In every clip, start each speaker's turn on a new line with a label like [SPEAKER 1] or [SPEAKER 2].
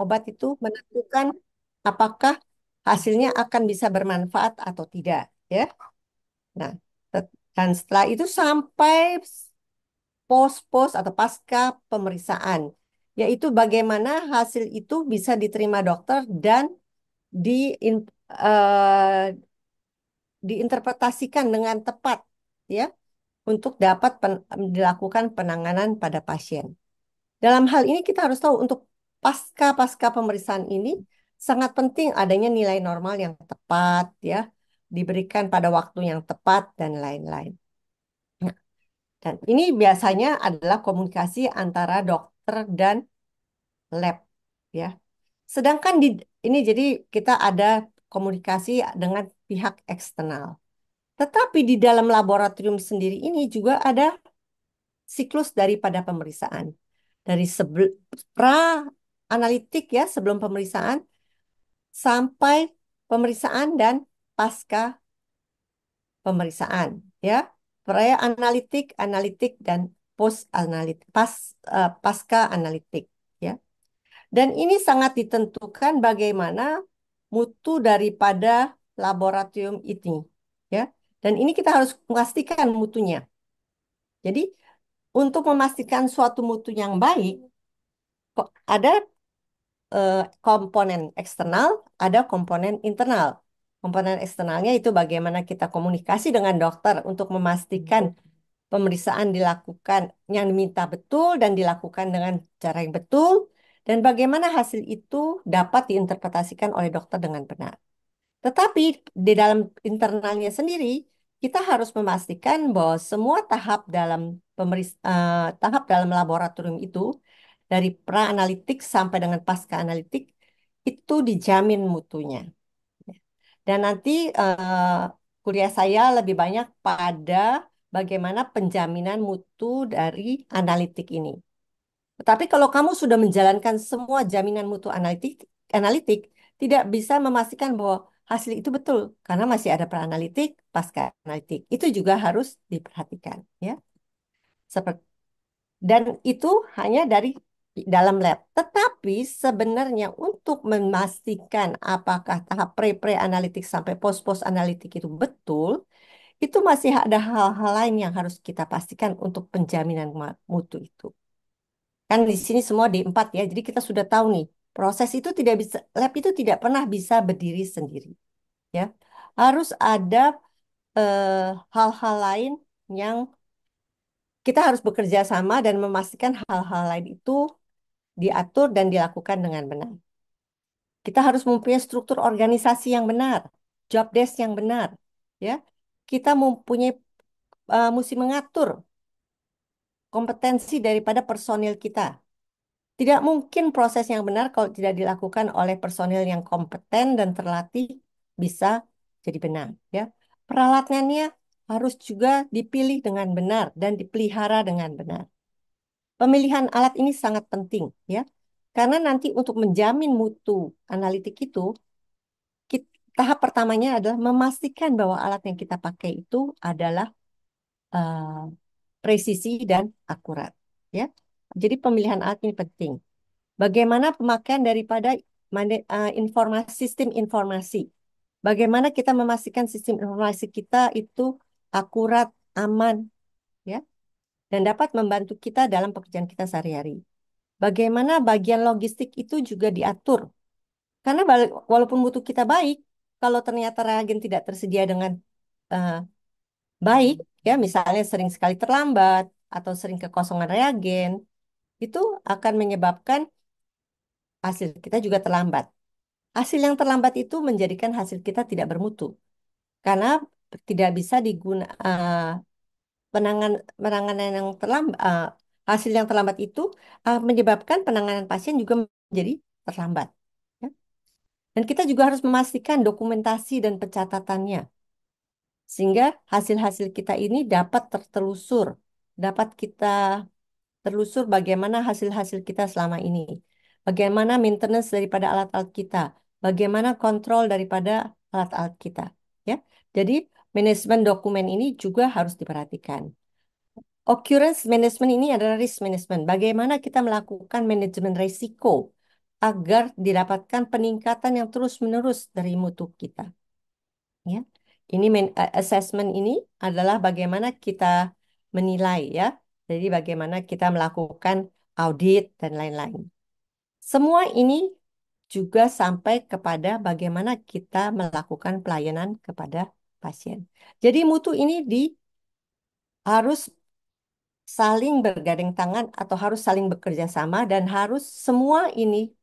[SPEAKER 1] obat itu menentukan apakah hasilnya akan bisa bermanfaat atau tidak, ya. Nah, dan setelah itu sampai pos-pos atau pasca pemeriksaan, yaitu bagaimana hasil itu bisa diterima dokter dan di eh, diinterpretasikan dengan tepat, ya, untuk dapat dilakukan penanganan pada pasien. Dalam hal ini kita harus tahu untuk pasca pemeriksaan ini sangat penting adanya nilai normal yang tepat, ya, diberikan pada waktu yang tepat dan lain-lain. Nah, dan ini biasanya adalah komunikasi antara dokter dan lab, ya. Sedangkan di ini jadi kita ada komunikasi dengan pihak eksternal. Tetapi di dalam laboratorium sendiri ini juga ada siklus daripada pemeriksaan. Dari pra analitik, ya, sebelum pemeriksaan sampai pemeriksaan dan pasca pemeriksaan, ya. Pra analitik, analitik dan post analitik, pasca analitik, ya. Dan ini sangat ditentukan bagaimana mutu daripada laboratorium ini, ya. Dan ini kita harus memastikan mutunya. Jadi untuk memastikan suatu mutu yang baik, kok ada komponen eksternal, ada komponen internal. Komponen eksternalnya itu bagaimana kita komunikasi dengan dokter untuk memastikan pemeriksaan dilakukan yang diminta betul dan dilakukan dengan cara yang betul, dan bagaimana hasil itu dapat diinterpretasikan oleh dokter dengan benar. Tetapi di dalam internalnya sendiri, kita harus memastikan bahwa semua tahap dalam laboratorium itu, dari pra-analitik sampai dengan pasca-analitik, itu dijamin mutunya. Dan nanti kuliah saya lebih banyak pada bagaimana penjaminan mutu dari analitik ini. Tetapi kalau kamu sudah menjalankan semua jaminan mutu analitik, tidak bisa memastikan bahwa hasil itu betul karena masih ada pra-analitik, pasca-analitik. Itu juga harus diperhatikan, ya. Seperti dan itu hanya dari dalam lab. Tetapi sebenarnya untuk memastikan apakah tahap pre-pre analitik sampai post-post analitik itu betul, itu masih ada hal-hal lain yang harus kita pastikan untuk penjaminan mutu itu. Kan di sini semua D4, ya. Jadi kita sudah tahu nih, proses itu tidak bisa, lab itu tidak pernah bisa berdiri sendiri, ya. Harus ada eh, hal-hal lain yang kita harus bekerja sama dan memastikan hal-hal lain itu diatur dan dilakukan dengan benar. Kita harus mempunyai struktur organisasi yang benar, job desk yang benar, ya. Kita mempunyai mesti mengatur kompetensi daripada personil kita. Tidak mungkin proses yang benar kalau tidak dilakukan oleh personil yang kompeten dan terlatih bisa jadi benar, ya. Peralatannya harus juga dipilih dengan benar dan dipelihara dengan benar. Pemilihan alat ini sangat penting, ya. Karena nanti untuk menjamin mutu analitik itu, tahap pertamanya adalah memastikan bahwa alat yang kita pakai itu adalah eh, presisi dan akurat, ya. Jadi pemilihan alat ini penting. Bagaimana pemakaian daripada sistem informasi. Bagaimana kita memastikan sistem informasi kita itu akurat, aman, ya, dan dapat membantu kita dalam pekerjaan kita sehari-hari. Bagaimana bagian logistik itu juga diatur. Karena walaupun mutu kita baik, kalau ternyata reagen tidak tersedia dengan eh, baik, ya, misalnya sering sekali terlambat atau sering kekosongan reagen, itu akan menyebabkan hasil kita juga terlambat. Hasil yang terlambat itu menjadikan hasil kita tidak bermutu karena tidak bisa penanganan yang terlambat. Hasil yang terlambat itu menyebabkan penanganan pasien juga menjadi terlambat, ya. Dan kita juga harus memastikan dokumentasi dan pencatatannya sehingga hasil-hasil kita ini dapat tertelusur, dapat kita telusur bagaimana hasil-hasil kita selama ini, bagaimana maintenance daripada alat-alat kita, bagaimana kontrol daripada alat-alat kita, ya. Jadi manajemen dokumen ini juga harus diperhatikan. Occurrence management ini adalah risk management. Bagaimana kita melakukan manajemen risiko agar didapatkan peningkatan yang terus-menerus dari mutu kita. Ya, ini assessment ini adalah bagaimana kita menilai ya. Jadi bagaimana kita melakukan audit dan lain-lain. Semua ini juga sampai kepada bagaimana kita melakukan pelayanan kepada pasien. Jadi mutu ini harus saling bergandeng tangan atau harus saling bekerja sama dan harus semua ini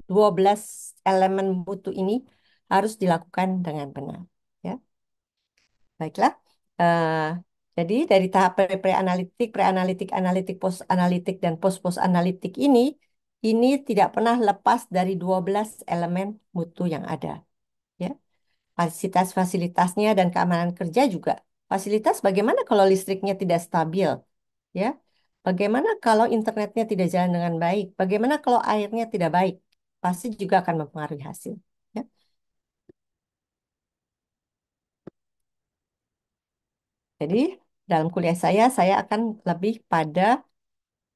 [SPEAKER 1] 12 elemen mutu ini harus dilakukan dengan benar. Ya, baiklah. Eh, jadi dari tahap pre-analitik, analitik, post-analitik, dan post-analitik ini tidak pernah lepas dari 12 elemen mutu yang ada. Ya, fasilitas-fasilitasnya dan keamanan kerja juga. Fasilitas bagaimana kalau listriknya tidak stabil? Ya, bagaimana kalau internetnya tidak jalan dengan baik? Bagaimana kalau airnya tidak baik? Pasti juga akan mempengaruhi hasil. Ya. Jadi dalam kuliah saya akan lebih pada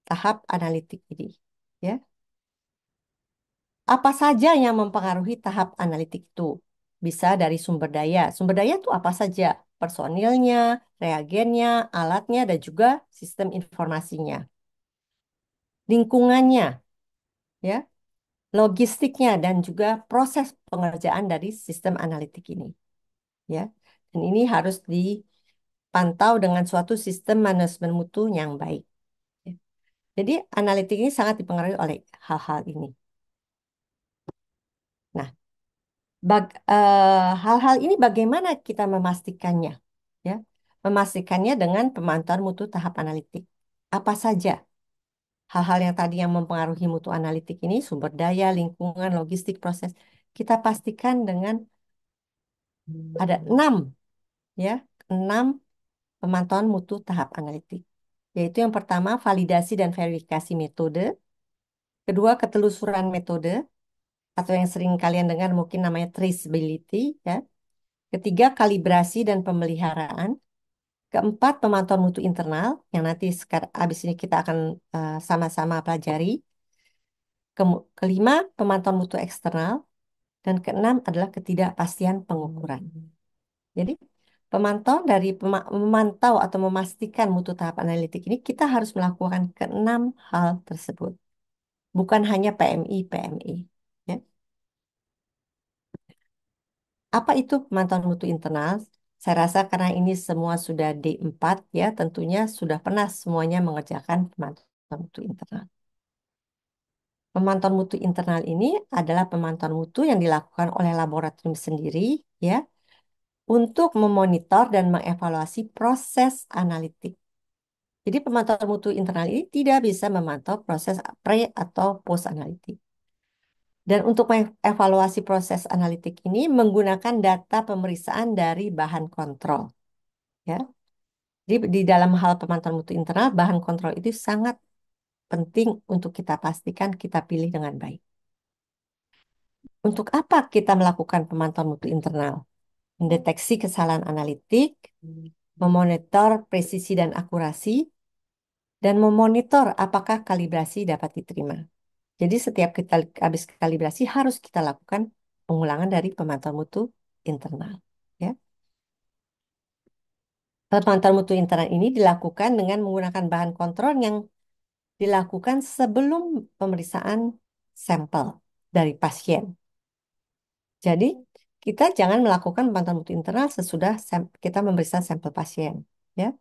[SPEAKER 1] tahap analitik ini. Ya, apa saja yang mempengaruhi tahap analitik itu? Bisa dari sumber daya. Sumber daya itu apa saja? Personilnya, reagennya, alatnya, dan juga sistem informasinya. Lingkungannya, ya, logistiknya, dan juga proses pengerjaan dari sistem analitik ini. Ya, dan ini harus dipantau dengan suatu sistem manajemen mutu yang baik. Ya. Jadi analitik ini sangat dipengaruhi oleh hal-hal ini. Nah, hal-hal ini bagaimana kita memastikannya? Ya, memastikannya dengan pemantauan mutu tahap analitik. Apa saja hal-hal yang tadi yang mempengaruhi mutu analitik ini, sumber daya, lingkungan, logistik, proses, kita pastikan dengan ada 6, ya, 6 pemantauan mutu tahap analitik. Yaitu yang pertama, validasi dan verifikasi metode. Kedua, ketelusuran metode, atau yang sering kalian dengar mungkin namanya traceability, ya. Ketiga, kalibrasi dan pemeliharaan. Keempat, pemantauan mutu internal, yang nanti habis ini kita akan sama-sama pelajari. Kelima, pemantauan mutu eksternal. Dan keenam adalah ketidakpastian pengukuran. Jadi, memantau atau memastikan mutu tahap analitik ini, kita harus melakukan keenam hal tersebut. Bukan hanya PMI, PMI. Ya. Apa itu pemantauan mutu internal? Saya rasa karena ini semua sudah D4 ya, tentunya sudah pernah semuanya mengerjakan pemantauan mutu internal. Pemantauan mutu internal ini adalah pemantauan mutu yang dilakukan oleh laboratorium sendiri ya untuk memonitor dan mengevaluasi proses analitik. Jadi pemantauan mutu internal ini tidak bisa memantau proses pre atau post analitik. Dan untuk mengevaluasi proses analitik ini menggunakan data pemeriksaan dari bahan kontrol. Ya. Jadi di dalam hal pemantauan mutu internal, bahan kontrol itu sangat penting untuk kita pastikan kita pilih dengan baik. Untuk apa kita melakukan pemantauan mutu internal? Mendeteksi kesalahan analitik, memonitor presisi dan akurasi, dan memonitor apakah kalibrasi dapat diterima. Jadi setiap kita habis kalibrasi harus kita lakukan pengulangan dari pemantauan mutu internal. Ya. Pemantauan mutu internal ini dilakukan dengan menggunakan bahan kontrol yang dilakukan sebelum pemeriksaan sampel dari pasien. Jadi kita jangan melakukan pemantauan mutu internal sesudah kita memeriksa sampel pasien. Ya.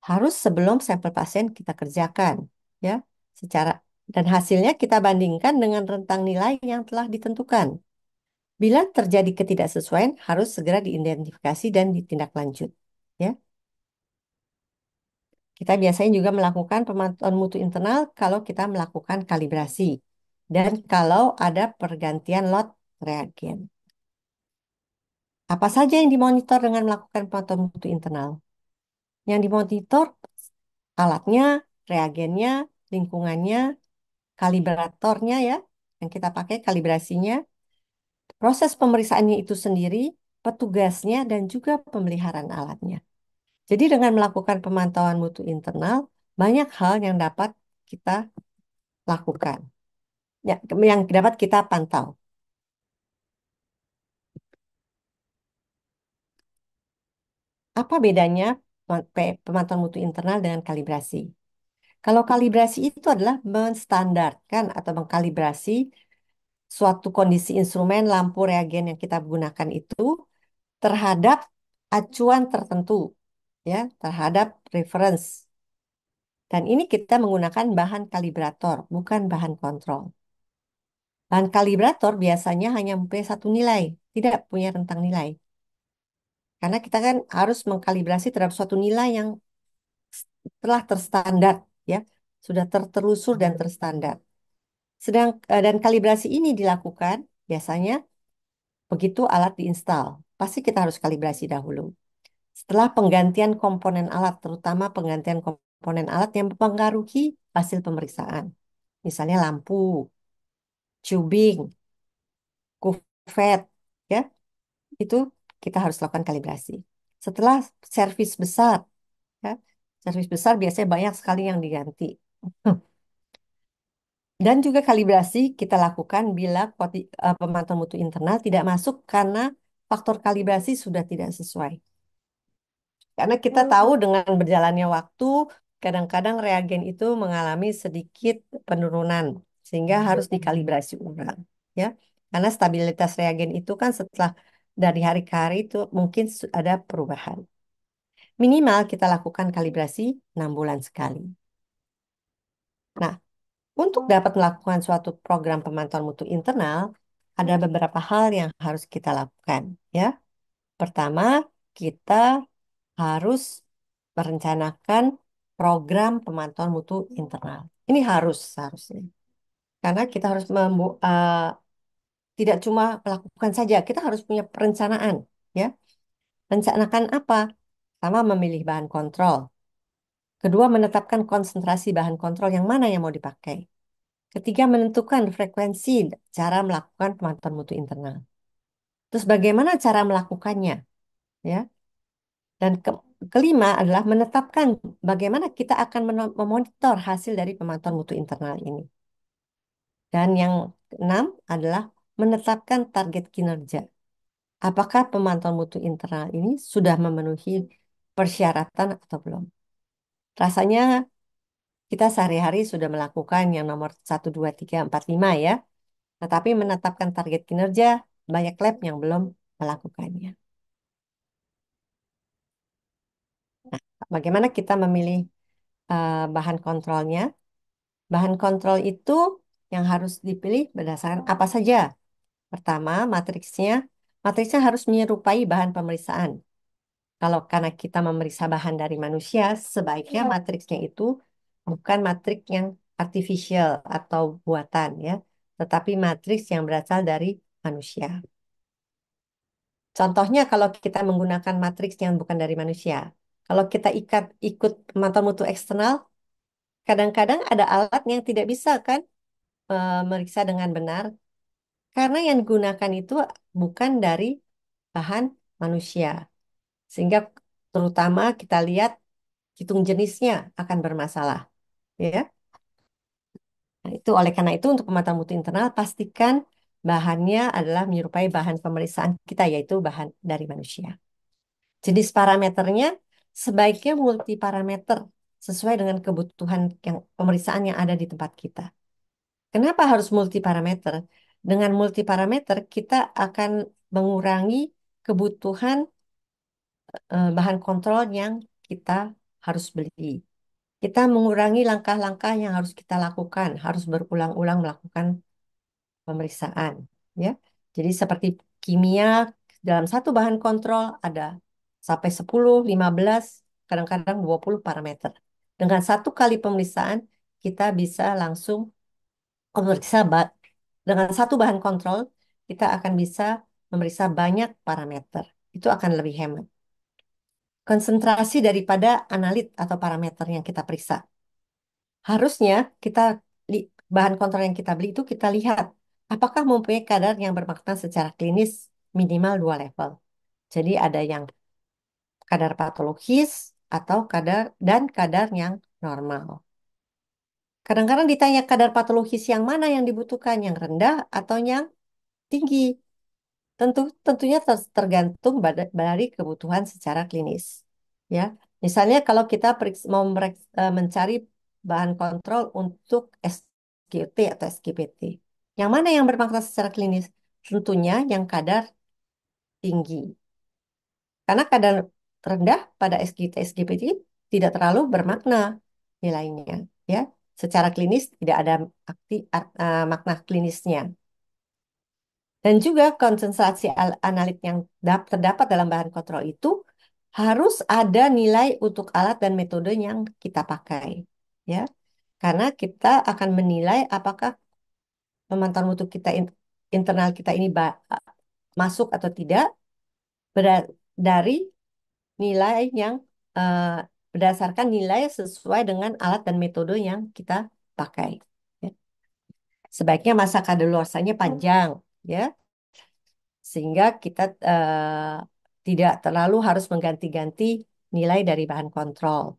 [SPEAKER 1] Harus sebelum sampel pasien kita kerjakan. Ya. Secara dan hasilnya kita bandingkan dengan rentang nilai yang telah ditentukan. Bila terjadi ketidaksesuaian, harus segera diidentifikasi dan ditindaklanjut. Ya, kita biasanya juga melakukan pemantauan mutu internal kalau kita melakukan kalibrasi dan kalau ada pergantian lot reagen. Apa saja yang dimonitor dengan melakukan pemantauan mutu internal? Yang dimonitor alatnya, reagennya, lingkungannya, kalibratornya ya, yang kita pakai kalibrasinya, proses pemeriksaannya itu sendiri, petugasnya, dan juga pemeliharaan alatnya. Jadi dengan melakukan pemantauan mutu internal, banyak hal yang dapat kita lakukan. Ya, yang dapat kita pantau. Apa bedanya pemantauan mutu internal dengan kalibrasi? Kalau kalibrasi itu adalah menstandarkan atau mengkalibrasi suatu kondisi instrumen, lampu, reagen yang kita gunakan itu terhadap acuan tertentu, ya, terhadap reference. Dan ini kita menggunakan bahan kalibrator, bukan bahan kontrol. Bahan kalibrator biasanya hanya mempunyai satu nilai, tidak punya rentang nilai. Karena kita kan harus mengkalibrasi terhadap suatu nilai yang telah terstandar, ya, sudah tertelusur dan terstandar. Dan kalibrasi ini dilakukan biasanya begitu alat diinstal. Pasti kita harus kalibrasi dahulu. Setelah penggantian komponen alat, terutama penggantian komponen alat yang mempengaruhi hasil pemeriksaan. Misalnya lampu, tubing, kuvet, ya, itu kita harus lakukan kalibrasi. Setelah servis besar, ya, servis besar biasanya banyak sekali yang diganti. Dan juga kalibrasi kita lakukan bila pemantauan mutu internal tidak masuk karena faktor kalibrasi sudah tidak sesuai. Karena kita tahu dengan berjalannya waktu, kadang-kadang reagen itu mengalami sedikit penurunan, sehingga harus dikalibrasi ulang. Ya, karena stabilitas reagen itu kan setelah dari hari ke hari itu mungkin ada perubahan. Minimal kita lakukan kalibrasi 6 bulan sekali. Nah, untuk dapat melakukan suatu program pemantauan mutu internal, ada beberapa hal yang harus kita lakukan. Ya, pertama, kita harus merencanakan program pemantauan mutu internal. Ini harusnya. Karena kita harus tidak cuma melakukan saja, kita harus punya perencanaan, ya. Rencanakan apa? Pertama, memilih bahan kontrol. Kedua, menetapkan konsentrasi bahan kontrol yang mana yang mau dipakai. Ketiga, menentukan frekuensi cara melakukan pemantauan mutu internal. Terus bagaimana cara melakukannya, ya? Dan kelima adalah menetapkan bagaimana kita akan memonitor hasil dari pemantauan mutu internal ini. Dan yang keenam adalah menetapkan target kinerja. Apakah pemantauan mutu internal ini sudah memenuhi persyaratan atau belum? Rasanya kita sehari-hari sudah melakukan yang nomor 1, 2, 3, 4, 5 ya. Tetapi menetapkan target kinerja, banyak lab yang belum melakukannya. Nah, bagaimana kita memilih bahan kontrolnya? Bahan kontrol itu yang harus dipilih berdasarkan apa saja. Pertama, matriksnya harus menyerupai bahan pemeriksaan. Kalau karena kita memeriksa bahan dari manusia, sebaiknya matriksnya itu bukan matriks yang artificial atau buatan ya, tetapi matriks yang berasal dari manusia. Contohnya kalau kita menggunakan matriks yang bukan dari manusia, kalau kita ikut pemantauan mutu eksternal, kadang-kadang ada alat yang tidak bisa kan meriksa dengan benar karena yang digunakan itu bukan dari bahan manusia. Sehingga terutama kita lihat hitung jenisnya akan bermasalah, ya. Nah, itu oleh karena itu untuk pemantauan mutu internal pastikan bahannya adalah menyerupai bahan pemeriksaan kita yaitu bahan dari manusia. Jenis parameternya sebaiknya multi parameter sesuai dengan kebutuhan yang pemeriksaan yang ada di tempat kita. Kenapa harus multi parameter? Dengan multi parameter kita akan mengurangi kebutuhan bahan kontrol yang kita harus beli. Kita mengurangi langkah-langkah yang harus kita lakukan, harus berulang-ulang melakukan pemeriksaan, ya. Jadi seperti kimia dalam satu bahan kontrol ada sampai 10, 15, kadang-kadang 20 parameter. Dengan satu kali pemeriksaan kita bisa langsung memeriksa dengan satu bahan kontrol kita akan bisa memeriksa banyak parameter. Itu akan lebih hemat. Konsentrasi daripada analit atau parameter yang kita periksa. Harusnya kita bahan kontrol yang kita beli itu kita lihat apakah mempunyai kadar yang bermakna secara klinis minimal 2 level. Jadi ada yang kadar patologis atau kadar yang normal. Kadang-kadang ditanya kadar patologis yang mana yang dibutuhkan, yang rendah atau yang tinggi. Tentunya tergantung dari kebutuhan secara klinis. Ya, misalnya kalau kita mencari bahan kontrol untuk SGT atau SGPT, yang mana yang bermakna secara klinis? Tentunya yang kadar tinggi. Karena kadar rendah pada SGT SGPT tidak terlalu bermakna nilainya. Ya, secara klinis tidak ada makna klinisnya. Dan juga konsentrasi analit yang terdapat dalam bahan kontrol itu harus ada nilai untuk alat dan metode yang kita pakai. Ya, karena kita akan menilai apakah pemantauan mutu kita internal kita ini masuk atau tidak dari nilai yang eh, berdasarkan nilai sesuai dengan alat dan metode yang kita pakai. Ya. Sebaiknya masa kadaluarsanya panjang, ya, sehingga kita tidak terlalu harus mengganti-ganti nilai dari bahan kontrol.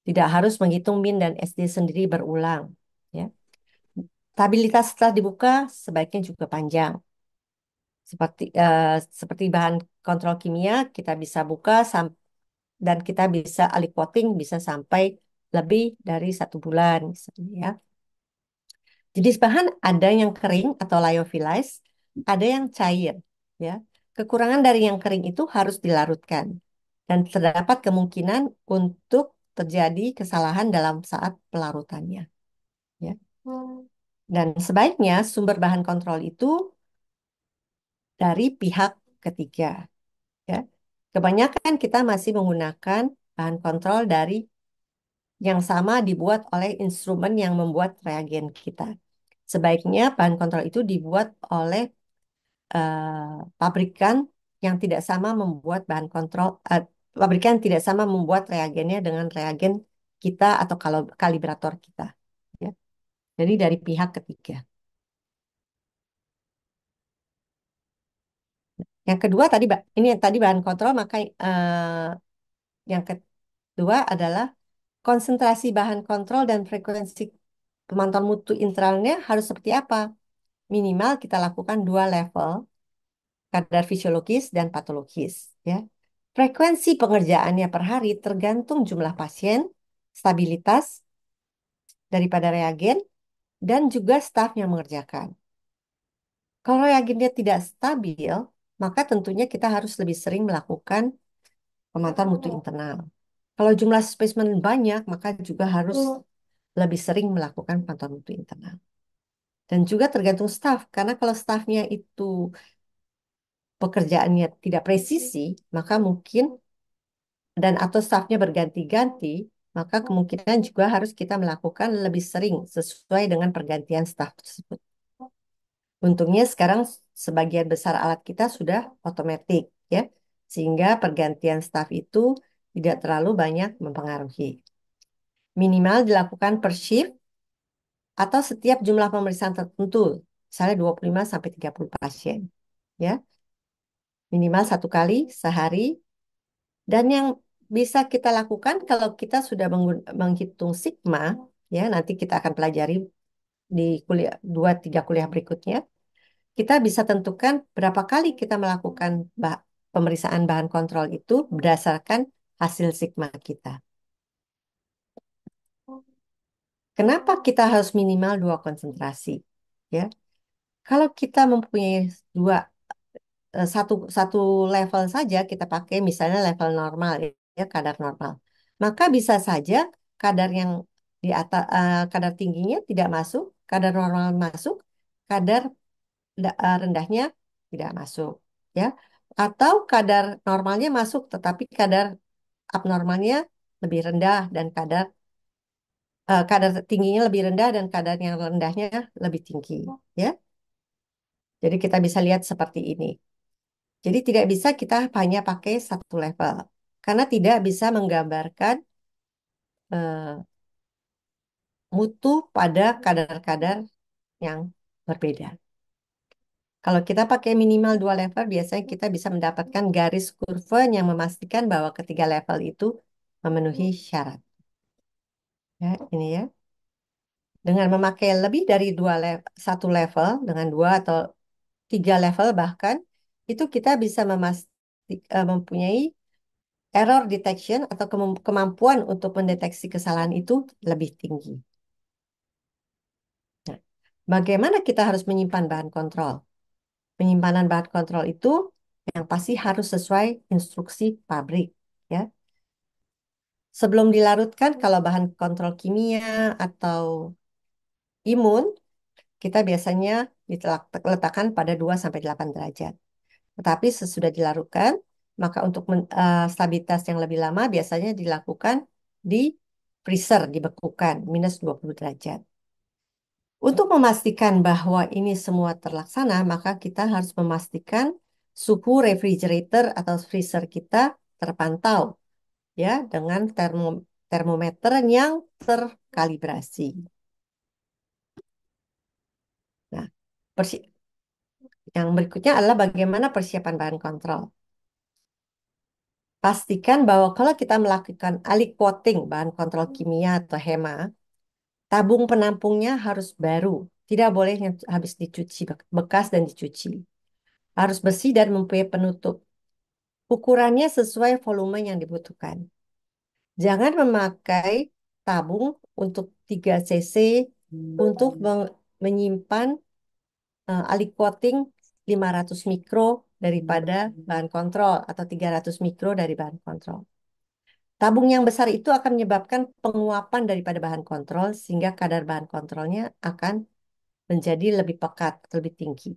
[SPEAKER 1] Tidak harus menghitung min dan SD sendiri berulang. Ya. Stabilitas setelah dibuka sebaiknya juga panjang. Seperti seperti bahan kontrol kimia, kita bisa buka dan kita bisa aliquoting bisa sampai lebih dari 1 bulan, misalnya, ya. Jenis bahan ada yang kering atau lyophilized, ada yang cair. Ya. Kekurangan dari yang kering itu harus dilarutkan. Dan terdapat kemungkinan untuk terjadi kesalahan dalam saat pelarutannya. Ya. Dan sebaiknya sumber bahan kontrol itu dari pihak ketiga. Ya. Kebanyakan kita masih menggunakan bahan kontrol dari yang sama dibuat oleh instrumen yang membuat reagen kita. Sebaiknya bahan kontrol itu dibuat oleh pabrikan yang tidak sama membuat bahan kontrol, pabrikan tidak sama membuat reagennya dengan reagen kita atau kalau kalibrator kita. Ya. Jadi dari pihak ketiga. Yang kedua tadi, ini yang tadi bahan kontrol, maka yang kedua adalah konsentrasi bahan kontrol dan frekuensi pemantauan mutu internalnya harus seperti apa? Minimal kita lakukan 2 level, kadar fisiologis dan patologis. Ya. Frekuensi pengerjaannya per hari tergantung jumlah pasien, stabilitas daripada reagen, dan juga staf yang mengerjakan. Kalau reagennya tidak stabil, maka tentunya kita harus lebih sering melakukan pemantauan mutu internal. Kalau jumlah spesimen banyak, maka juga harus lebih sering melakukan pemantauan mutu internal. Dan juga tergantung staf, karena kalau stafnya itu pekerjaannya tidak presisi, maka mungkin dan atau stafnya berganti-ganti, maka kemungkinan juga harus kita melakukan lebih sering sesuai dengan pergantian staf tersebut. Untungnya sekarang sebagian besar alat kita sudah otomatis, ya, sehingga pergantian staf itu tidak terlalu banyak mempengaruhi. Minimal dilakukan per shift atau setiap jumlah pemeriksaan tertentu, misalnya 25 sampai 30 pasien, ya. Minimal 1 kali sehari. Dan yang bisa kita lakukan kalau kita sudah menghitung sigma, ya, nanti kita akan pelajari di kuliah 2-3 kuliah berikutnya. Kita bisa tentukan berapa kali kita melakukan pemeriksaan bahan kontrol itu berdasarkan hasil sigma kita. Kenapa kita harus minimal 2 konsentrasi? Ya, kalau kita mempunyai dua satu satu level saja kita pakai misalnya level normal, ya, kadar normal, maka bisa saja kadar yang di atas kadar tingginya tidak masuk, kadar normal masuk, kadar rendahnya tidak masuk, ya, atau kadar normalnya masuk tetapi kadar abnormalnya lebih rendah dan kadar tingginya lebih rendah dan kadar yang rendahnya lebih tinggi, ya. Jadi kita bisa lihat seperti ini. Jadi tidak bisa kita hanya pakai satu level karena tidak bisa menggambarkan eh, mutu pada kadar-kadar yang berbeda. Kalau kita pakai minimal 2 level, biasanya kita bisa mendapatkan garis kurva yang memastikan bahwa ketiga level itu memenuhi syarat. Ya, ini ya. Dengan memakai lebih dari satu level, dengan dua atau tiga level bahkan, itu kita bisa mempunyai error detection atau kemampuan untuk mendeteksi kesalahan itu lebih tinggi. Nah, bagaimana kita harus menyimpan bahan kontrol? Penyimpanan bahan kontrol itu yang pasti harus sesuai instruksi pabrik, ya. Sebelum dilarutkan, kalau bahan kontrol kimia atau imun, kita biasanya diletakkan pada 2 sampai 8 derajat. Tetapi sesudah dilarutkan, maka untuk stabilitas yang lebih lama biasanya dilakukan di freezer, dibekukan -20 derajat. Untuk memastikan bahwa ini semua terlaksana, maka kita harus memastikan suhu refrigerator atau freezer kita terpantau ya dengan termometer yang terkalibrasi. Nah, persi- yang berikutnya adalah bagaimana persiapan bahan kontrol. Pastikan bahwa kalau kita melakukan aliquoting bahan kontrol kimia atau HEMA, tabung penampungnya harus baru. Tidak boleh yang habis dicuci, bekas dan dicuci. Harus bersih dan mempunyai penutup. Ukurannya sesuai volume yang dibutuhkan. Jangan memakai tabung untuk 3 cc untuk menyimpan aliquoting 500 mikro daripada bahan kontrol atau 300 mikro dari bahan kontrol. Tabung yang besar itu akan menyebabkan penguapan daripada bahan kontrol sehingga kadar bahan kontrolnya akan menjadi lebih pekat, lebih tinggi.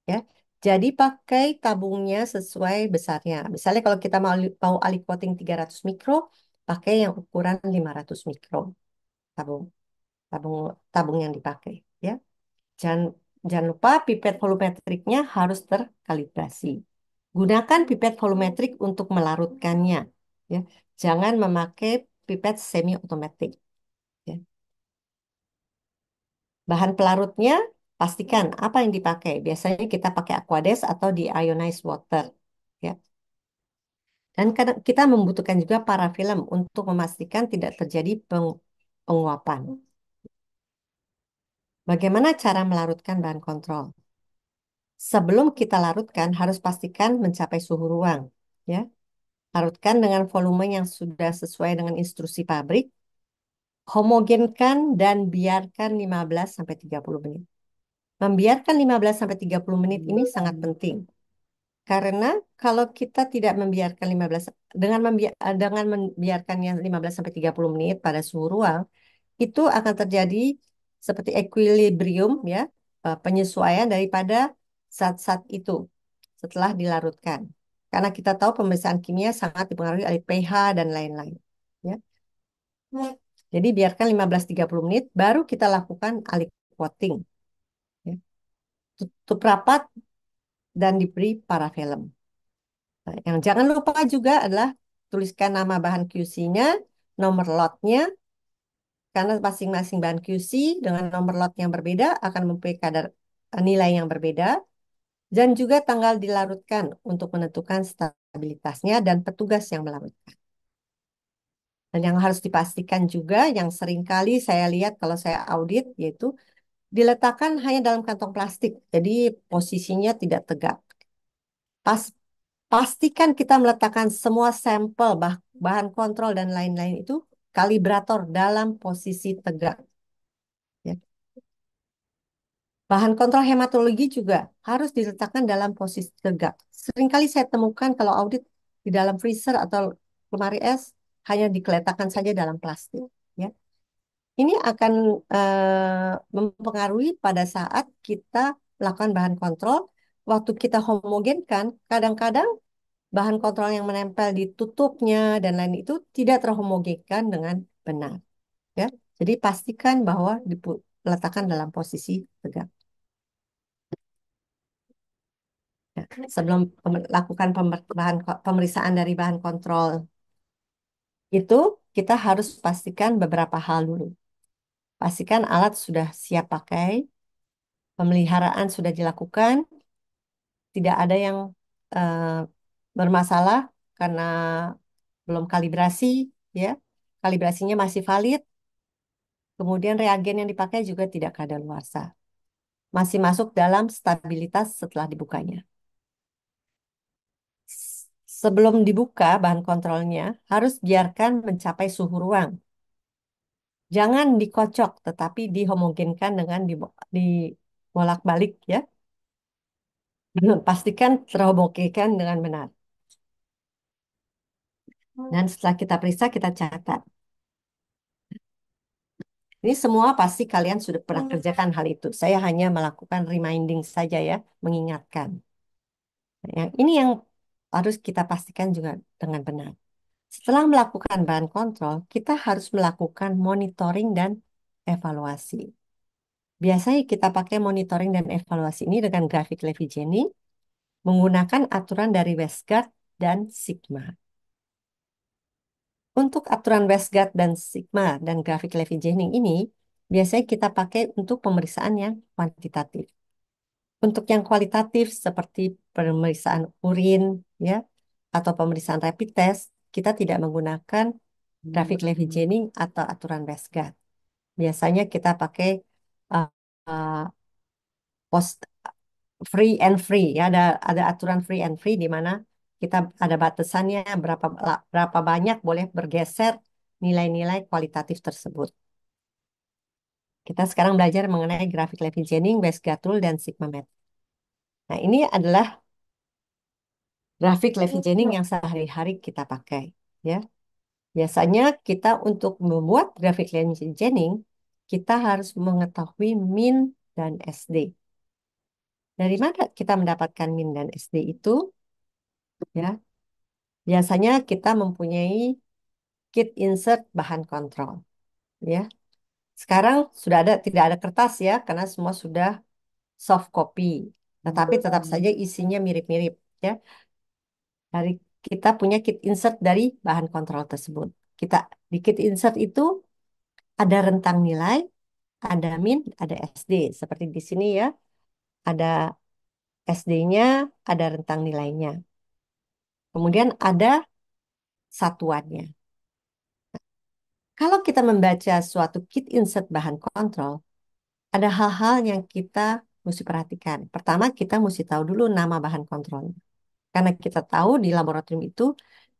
[SPEAKER 1] Ya. Jadi pakai tabungnya sesuai besarnya. Misalnya kalau kita mau aliquoting 300 mikro, pakai yang ukuran 500 mikro tabung tabung tabung yang dipakai. Ya. Jangan jangan lupa pipet volumetriknya harus terkalibrasi. Gunakan pipet volumetrik untuk melarutkannya. Ya. Jangan memakai pipet semi otomatis. Ya. Bahan pelarutnya, pastikan apa yang dipakai. Biasanya kita pakai Aquades atau deionized water. Ya. Dan kadang kita membutuhkan juga parafilm untuk memastikan tidak terjadi penguapan. Bagaimana cara melarutkan bahan kontrol? Sebelum kita larutkan, harus pastikan mencapai suhu ruang. Ya. Larutkan dengan volume yang sudah sesuai dengan instruksi pabrik. Homogenkan dan biarkan 15 sampai 30 menit. Membiarkan 15 sampai 30 menit ini sangat penting. Karena kalau kita tidak membiarkan 15 dengan membiarkannya 15 sampai 30 menit pada suhu ruang, itu akan terjadi seperti equilibrium ya, penyesuaian daripada zat-zat itu setelah dilarutkan. Karena kita tahu pemeriksaan kimia sangat dipengaruhi oleh pH dan lain-lain, ya. Jadi biarkan 15 sampai 30 menit baru kita lakukan aliquoting, ya. Tutup rapat dan diberi parafilm. Nah, yang jangan lupa juga adalah tuliskan nama bahan QC-nya, nomor lotnya, karena masing-masing bahan QC dengan nomor lot yang berbeda akan mempunyai kadar nilai yang berbeda, dan juga tanggal dilarutkan untuk menentukan stabilitasnya dan petugas yang melarutkan. Dan yang harus dipastikan juga, yang sering kali saya lihat kalau saya audit, yaitu diletakkan hanya dalam kantong plastik, jadi posisinya tidak tegak. Pas Pastikan kita meletakkan semua sampel bahan kontrol dan lain-lain itu kalibrator dalam posisi tegak. Ya. Bahan kontrol hematologi juga harus diletakkan dalam posisi tegak. Seringkali saya temukan kalau audit di dalam freezer atau lemari es hanya digeletakkan saja dalam plastik. Ya. Ini akan mempengaruhi pada saat kita melakukan bahan kontrol. Waktu kita homogenkan, kadang-kadang bahan kontrol yang menempel di tutupnya dan lain itu tidak terhomogenkan dengan benar, ya. Jadi pastikan bahwa diletakkan dalam posisi tegak. Ya. Sebelum melakukan pemeriksaan dari bahan kontrol itu, kita harus pastikan beberapa hal dulu. Pastikan alat sudah siap pakai, pemeliharaan sudah dilakukan, tidak ada yang eh, bermasalah karena belum kalibrasi, ya. Kalibrasinya masih valid. Kemudian reagen yang dipakai juga tidak kadaluarsa. Masih masuk dalam stabilitas setelah dibukanya. Sebelum dibuka, bahan kontrolnya harus biarkan mencapai suhu ruang. Jangan dikocok, tetapi dihomogenkan dengan dibolak-balik ya. Pastikan terhomogenkan dengan benar. Dan setelah kita periksa, kita catat. Ini semua pasti kalian sudah pernah kerjakan hal itu. Saya hanya melakukan reminding saja ya, mengingatkan. Yang ini yang harus kita pastikan juga dengan benar. Setelah melakukan bahan kontrol, kita harus melakukan monitoring dan evaluasi. Biasanya kita pakai monitoring dan evaluasi ini dengan grafik Levi-Jennings menggunakan aturan dari Westgard dan Sigma. Untuk aturan Westgard dan Sigma dan grafik Levi-Jennings ini, biasanya kita pakai untuk pemeriksaan yang kuantitatif. Untuk yang kualitatif seperti pemeriksaan urin ya atau pemeriksaan rapid test, kita tidak menggunakan grafik Levi-Jennings atau aturan Westgard. Biasanya kita pakai uh, uh, post free and free ya, ada aturan free and free di mana kita ada batasannya berapa banyak boleh bergeser nilai-nilai kualitatif tersebut. Kita sekarang belajar mengenai grafik Levi-Jennings, Westgard rule dan sigma method. Nah, ini adalah grafik Levi-Jennings yang sehari-hari kita pakai ya. Biasanya kita untuk membuat grafik Levi-Jennings kita harus mengetahui min dan SD. Dari mana kita mendapatkan min dan SD itu? Ya, biasanya kita mempunyai kit insert bahan kontrol. Ya, sekarang sudah ada tidak ada kertas ya, karena semua sudah soft copy. Tetapi tetap saja isinya mirip-mirip. Ya, dari kita punya kit insert dari bahan kontrol tersebut. Kita di kit insert itu ada rentang nilai, ada min, ada SD. Seperti di sini ya, ada SD-nya, ada rentang nilainya. Kemudian ada satuannya. Kalau kita membaca suatu kit insert bahan kontrol, ada hal-hal yang kita mesti perhatikan. Pertama, kita mesti tahu dulu nama bahan kontrolnya. Karena kita tahu di laboratorium itu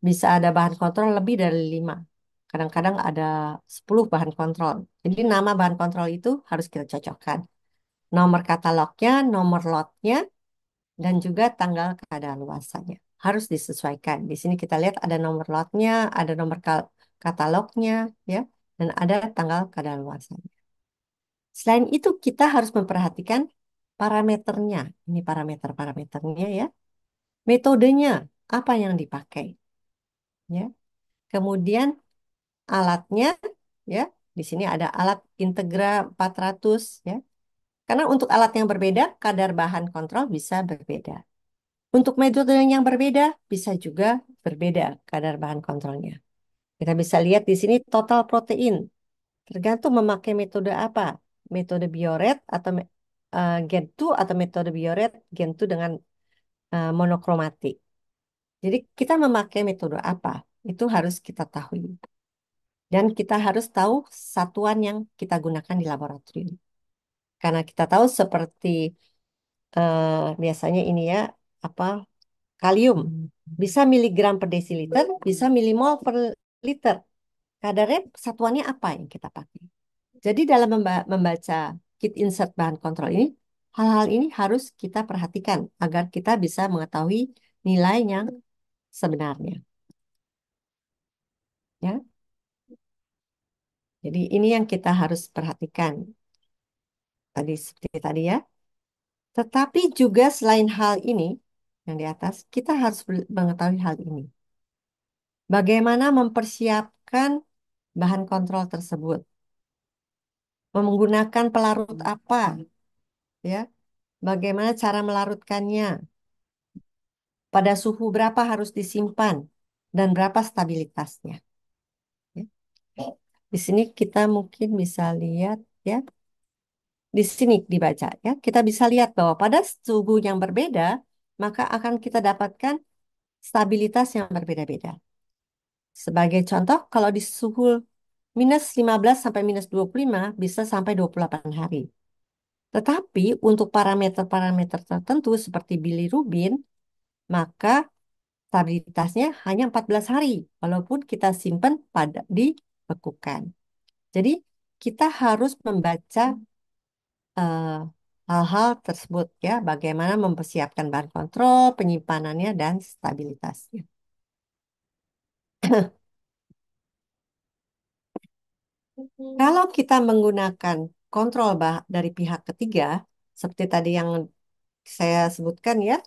[SPEAKER 1] bisa ada bahan kontrol lebih dari 5. Kadang-kadang ada 10 bahan kontrol. Jadi nama bahan kontrol itu harus kita cocokkan. Nomor katalognya, nomor lotnya, dan juga tanggal kadaluarsanya. Harus disesuaikan. Di sini kita lihat ada nomor lotnya, ada nomor katalognya, ya, dan ada tanggal kadaluarsanya. Selain itu, kita harus memperhatikan parameternya. Ini parameternya ya. Metodenya, apa yang dipakai, ya. Kemudian alatnya, ya. Di sini ada alat Integra 400, ya. Karena untuk alat yang berbeda, kadar bahan kontrol bisa berbeda. Untuk metode yang berbeda, bisa juga berbeda kadar bahan kontrolnya. Kita bisa lihat di sini total protein. Tergantung memakai metode apa. Metode Biuret atau Gen 2 atau metode Biuret Gen 2 dengan monokromatik. Jadi kita memakai metode apa? Itu harus kita tahu. Dan kita harus tahu satuan yang kita gunakan di laboratorium. Karena kita tahu seperti biasanya ini ya, apa kalium. Bisa miligram per desiliter, bisa milimol per liter. Kadarnya satuannya apa yang kita pakai. Jadi dalam membaca kit insert bahan kontrol ini, hal-hal ini harus kita perhatikan agar kita bisa mengetahui nilai yang sebenarnya. Ya, jadi ini yang kita harus perhatikan tadi seperti tadi ya. Tetapi juga selain hal ini yang di atas, kita harus mengetahui hal ini. Bagaimana mempersiapkan bahan kontrol tersebut? Menggunakan pelarut apa? Ya, bagaimana cara melarutkannya? Pada suhu berapa harus disimpan? Dan berapa stabilitasnya? Ya. Di sini kita mungkin bisa lihat ya. Di sini dibaca ya. Kita bisa lihat bahwa pada suhu yang berbeda, maka akan kita dapatkan stabilitas yang berbeda-beda. Sebagai contoh, kalau di suhu minus 15 sampai minus 25 bisa sampai 28 hari. Tetapi untuk parameter-parameter tertentu seperti bilirubin, maka stabilitasnya hanya 14 hari, walaupun kita simpan pada dibekukan. Jadi kita harus membaca eh, hal-hal tersebut ya, bagaimana mempersiapkan bahan kontrol, penyimpanannya, dan stabilitasnya. Kalau kita menggunakan kontrol dari pihak ketiga, seperti tadi yang saya sebutkan ya,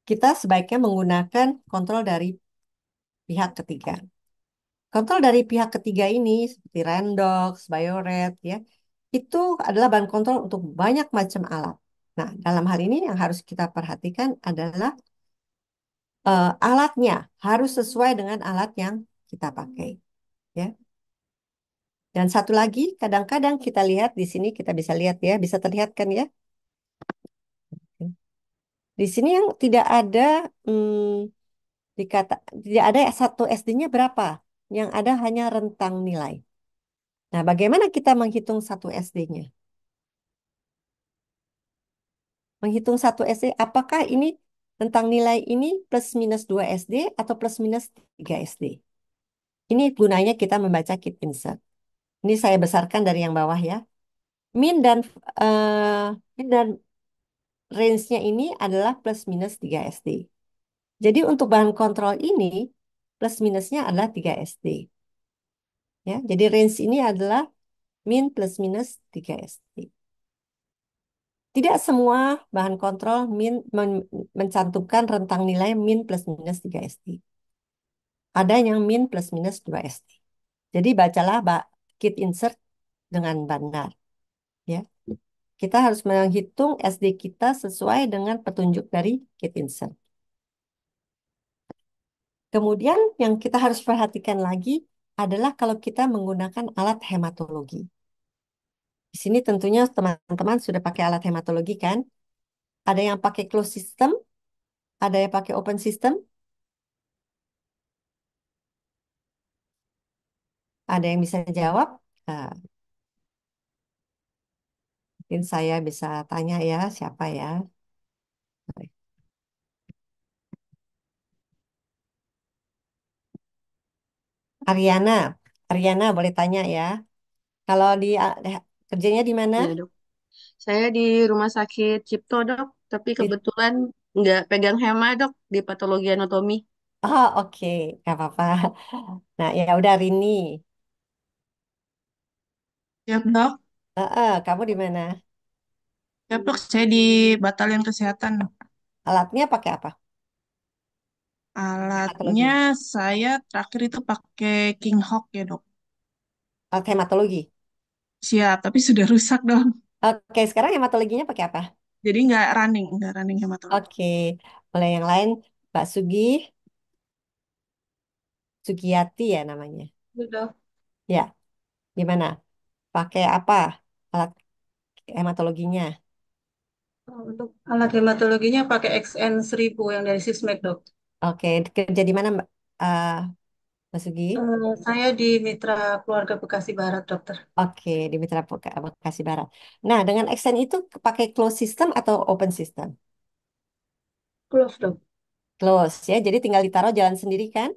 [SPEAKER 1] kita sebaiknya menggunakan kontrol dari pihak ketiga. Kontrol dari pihak ketiga ini seperti Randox, Bioret ya, itu adalah bahan kontrol untuk banyak macam alat. Nah, dalam hal ini yang harus kita perhatikan adalah alatnya harus sesuai dengan alat yang kita pakai ya. Dan satu lagi, kadang-kadang kita lihat di sini kita bisa lihat ya, bisa terlihat kan ya. Di sini yang tidak ada dikata tidak ada satu SD-nya berapa, yang ada hanya rentang nilai. Nah, bagaimana kita menghitung satu SD-nya? Menghitung satu SD, apakah ini rentang nilai ini plus minus 2 SD atau plus minus 3 SD? Ini gunanya kita membaca kit insert. Ini saya besarkan dari yang bawah ya. Min dan min dan range-nya ini adalah plus minus 3 SD. Jadi untuk bahan kontrol ini plus minusnya adalah 3 SD. Ya, jadi range ini adalah min plus minus 3 SD. Tidak semua bahan kontrol mencantumkan rentang nilai min plus minus 3 SD. Ada yang min plus minus 2 SD. Jadi bacalah kit insert dengan benar. Ya. Kita harus menghitung SD kita sesuai dengan petunjuk dari kit insert. Kemudian yang kita harus perhatikan lagi adalah kalau kita menggunakan alat hematologi. Di sini tentunya teman-teman sudah pakai alat hematologi kan? Ada yang pakai closed system, ada yang pakai open system, ada yang bisa jawab. Nah, mungkin saya bisa tanya ya, siapa ya? Ariana, Ariana boleh tanya ya. Kalau di kerjanya di mana?
[SPEAKER 2] Ya, dok. Saya di Rumah Sakit Cipto, dok. Tapi
[SPEAKER 1] Di,
[SPEAKER 2] kebetulan nggak pegang hema, dok, di patologi anatomi.
[SPEAKER 1] oh oke, nggak apa-apa. Nah ya udah Rini.
[SPEAKER 2] Siap, dok.
[SPEAKER 1] Kamu di mana?
[SPEAKER 2] Siap, dok. Saya di Batalion Kesehatan, dok.
[SPEAKER 1] Alatnya pakai apa?
[SPEAKER 2] Alatnya
[SPEAKER 1] Hematologi.
[SPEAKER 2] saya terakhir itu pakai King Hawk ya, dok.
[SPEAKER 1] Alat hematologi.
[SPEAKER 2] Siap, tapi sudah rusak, dok.
[SPEAKER 1] Oke, sekarang hematologinya pakai apa?
[SPEAKER 2] Jadi nggak running hematologi.
[SPEAKER 1] Oke, boleh yang lain. Mbak Sugi, Sugiyati ya namanya.
[SPEAKER 2] Udah.
[SPEAKER 1] Ya, gimana? Pakai apa alat hematologinya?
[SPEAKER 2] Untuk alat hematologinya pakai XN 1000 yang dari Sismed, dok.
[SPEAKER 1] Oke, kerja di mana Mbak, Mbak Sugi?
[SPEAKER 2] Saya di Mitra Keluarga Bekasi Barat, dokter.
[SPEAKER 1] Oke, di Mitra Bekasi Barat. Nah, dengan Extend itu pakai closed system atau open system?
[SPEAKER 2] Close, dok.
[SPEAKER 1] Close ya, jadi tinggal ditaruh jalan sendiri kan?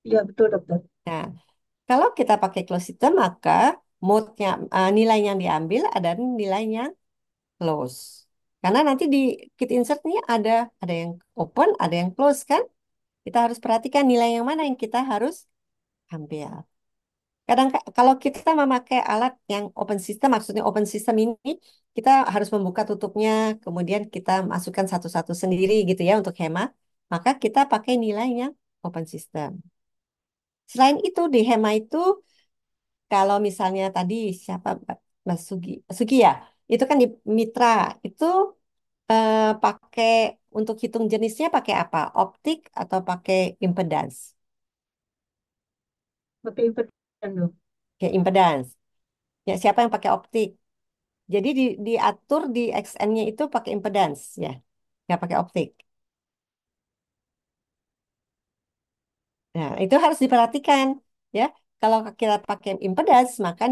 [SPEAKER 2] Iya, betul, dokter.
[SPEAKER 1] Nah, kalau kita pakai closed system, maka mode-nya, nilai yang diambil ada nilainya close. Karena nanti di kit insert ini ada yang open, ada yang close kan? Kita harus perhatikan nilai yang mana yang kita harus ambil. Kadang kalau kita memakai alat yang open system, maksudnya open system ini kita harus membuka tutupnya, kemudian kita masukkan satu-satu sendiri gitu ya untuk hemat. Maka kita pakai nilainya open system. Selain itu di Hema itu kalau misalnya tadi siapa Mas Sugi, Sugi ya, itu kan di Mitra itu pakai untuk hitung jenisnya pakai apa? Optik atau pakai impedance?
[SPEAKER 2] Pakai impeden, dok.
[SPEAKER 1] Ya impedance. Ya siapa yang pakai optik? Jadi diatur di XN-nya itu pakai impedance ya, nggak pakai optik. Nah, itu harus diperhatikan ya. kalau kita pakai impedance, maka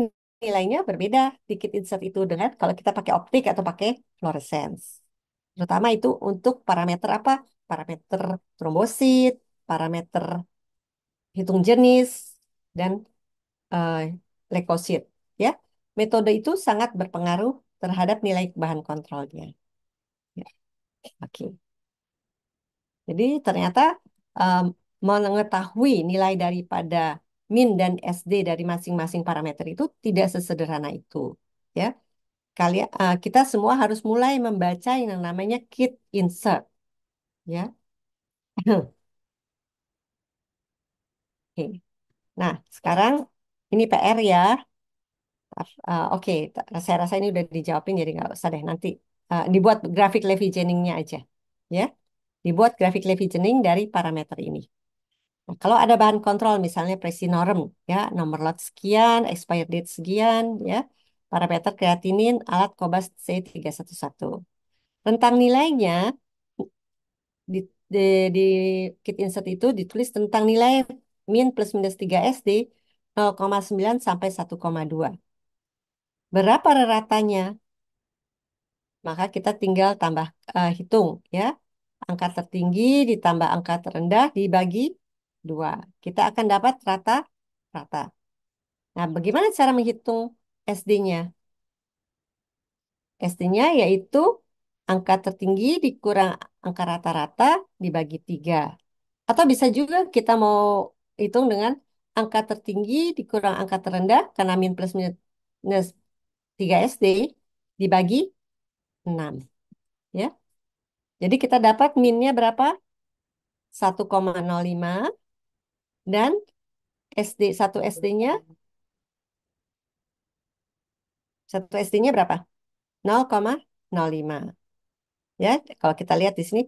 [SPEAKER 1] nilainya berbeda di kit insert itu dengan kalau kita pakai optik atau pakai fluorescence. Terutama itu untuk parameter apa? Parameter trombosit, parameter hitung jenis, dan eh, leukosit. Ya, metode itu sangat berpengaruh terhadap nilai bahan kontrolnya. Ya, oke. Jadi ternyata em, mengetahui nilai daripada min dan SD dari masing-masing parameter itu tidak sesederhana itu. Ya, kita semua harus mulai membaca yang namanya kit insert. Ya, oke. Nah, sekarang ini PR ya. Oke, saya rasa ini udah dijawabin jadi nggak usah deh nanti dibuat grafik Levy-Jennings-nya aja. Ya, dibuat grafik Levy-Jennings dari parameter ini. Nah, kalau ada bahan kontrol misalnya presinorm ya, nomor lot sekian, expired date sekian ya, parameter kreatinin alat Cobas C311. Tentang nilainya di, di, di kit insert itu ditulis tentang nilai min plus minus 3 SD 0,9 sampai 1,2. Berapa ratanya? Maka kita tinggal tambah hitung ya. Angka tertinggi ditambah angka terendah dibagi 2. Kita akan dapat rata-rata. Nah, bagaimana cara menghitung SD-nya? SD-nya yaitu angka tertinggi dikurang angka rata-rata dibagi 3. Atau bisa juga kita mau hitung dengan angka tertinggi dikurang angka terendah karena min plus minus 3 SD dibagi 6. Ya. Jadi kita dapat minnya berapa? 1,05 dan satu SD-nya berapa? 0,05. Ya, kalau kita lihat di sini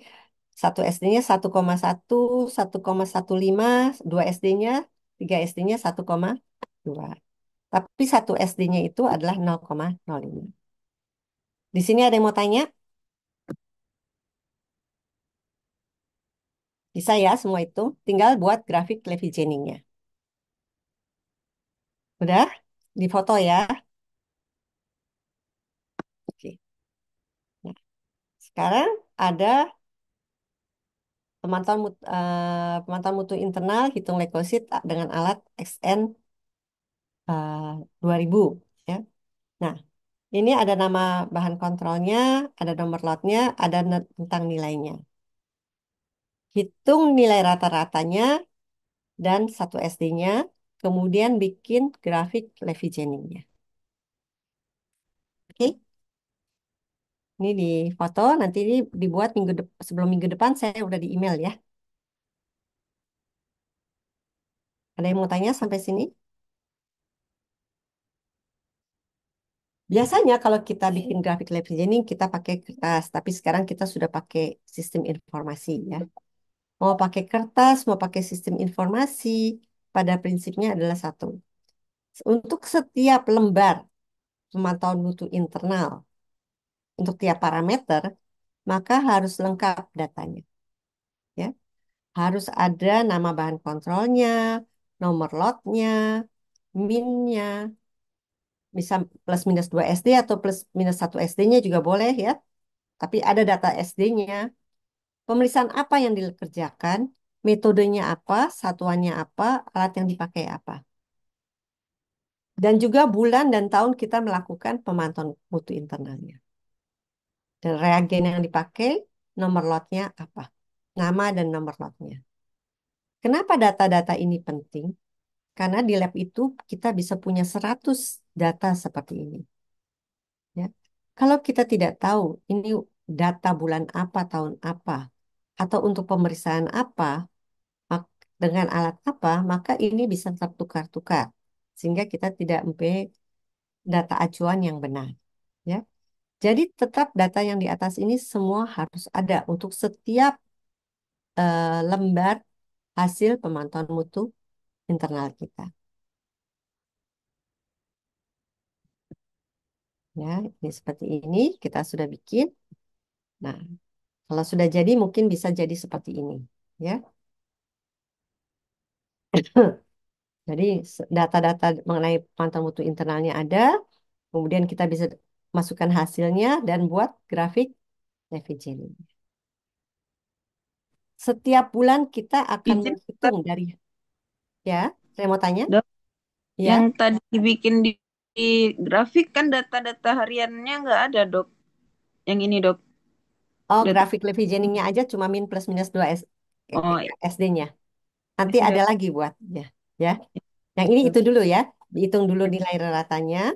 [SPEAKER 1] satu SD-nya 1,1, 1,15, dua SD-nya, tiga SD-nya 1,2. Tapi satu SD-nya itu adalah 0,05. Di sini ada yang mau tanya? Bisa ya semua itu. Tinggal buat grafik Levy-Jennings-nya. Udah? Di foto ya. Oke. Nah, sekarang ada pemantauan mutu internal hitung leukosit dengan alat XN 2000 ya. Nah, ini ada nama bahan kontrolnya, ada nomor lotnya, ada tentang nilainya. Hitung nilai rata-ratanya dan satu SD-nya, kemudian bikin grafik Levy-Jennings-nya. Oke, ini di foto, nanti ini dibuat sebelum minggu depan saya udah di email ya. Ada yang mau tanya sampai sini? Biasanya kalau kita bikin grafik Levy-Jennings kita pakai kertas, tapi sekarang kita sudah pakai sistem informasi ya. Mau pakai kertas, mau pakai sistem informasi, pada prinsipnya adalah satu. Untuk setiap lembar pemantauan mutu internal, untuk tiap parameter, maka harus lengkap datanya. Ya, harus ada nama bahan kontrolnya, nomor lotnya, minnya, bisa plus minus 2 SD atau plus minus 1 SD-nya juga boleh ya. Tapi ada data SD-nya. Pemeriksaan apa yang dikerjakan, metodenya apa, satuannya apa, alat yang dipakai apa. Dan juga bulan dan tahun kita melakukan pemantauan mutu internalnya. Dan reagen yang dipakai, nomor lotnya apa. Nama dan nomor lotnya. Kenapa data-data ini penting? Karena di lab itu kita bisa punya 100 data seperti ini. Ya. Kalau kita tidak tahu ini data bulan apa, tahun apa, atau untuk pemeriksaan apa, dengan alat apa, maka ini bisa tertukar-tukar. Sehingga kita tidak mempunyai data acuan yang benar. Ya. Jadi tetap data yang di atas ini semua harus ada untuk setiap lembar hasil pemantauan mutu internal kita. Ya, ini seperti ini kita sudah bikin. Nah, kalau sudah jadi mungkin bisa jadi seperti ini. Ya. Jadi data-data mengenai pemantauan mutu internalnya ada, kemudian kita bisa masukkan hasilnya dan buat grafik efisiensi. Setiap bulan kita akan
[SPEAKER 2] Izin,
[SPEAKER 1] menghitung dari, ya, saya mau tanya,
[SPEAKER 2] Dok.
[SPEAKER 1] ya.
[SPEAKER 2] Yang tadi dibikin di grafik kan data-data hariannya nggak ada, Dok. Yang ini, Dok.
[SPEAKER 1] Oh,
[SPEAKER 2] Data.
[SPEAKER 1] grafik Levi-Jennings-nya aja cuma min plus minus 2
[SPEAKER 2] Oh, iya.
[SPEAKER 1] SD-nya. Nanti
[SPEAKER 2] Sudah.
[SPEAKER 1] ada lagi buat, ya. Ya. Yang ini
[SPEAKER 2] Dok.
[SPEAKER 1] itu dulu ya. Dihitung dulu nilai ratanya,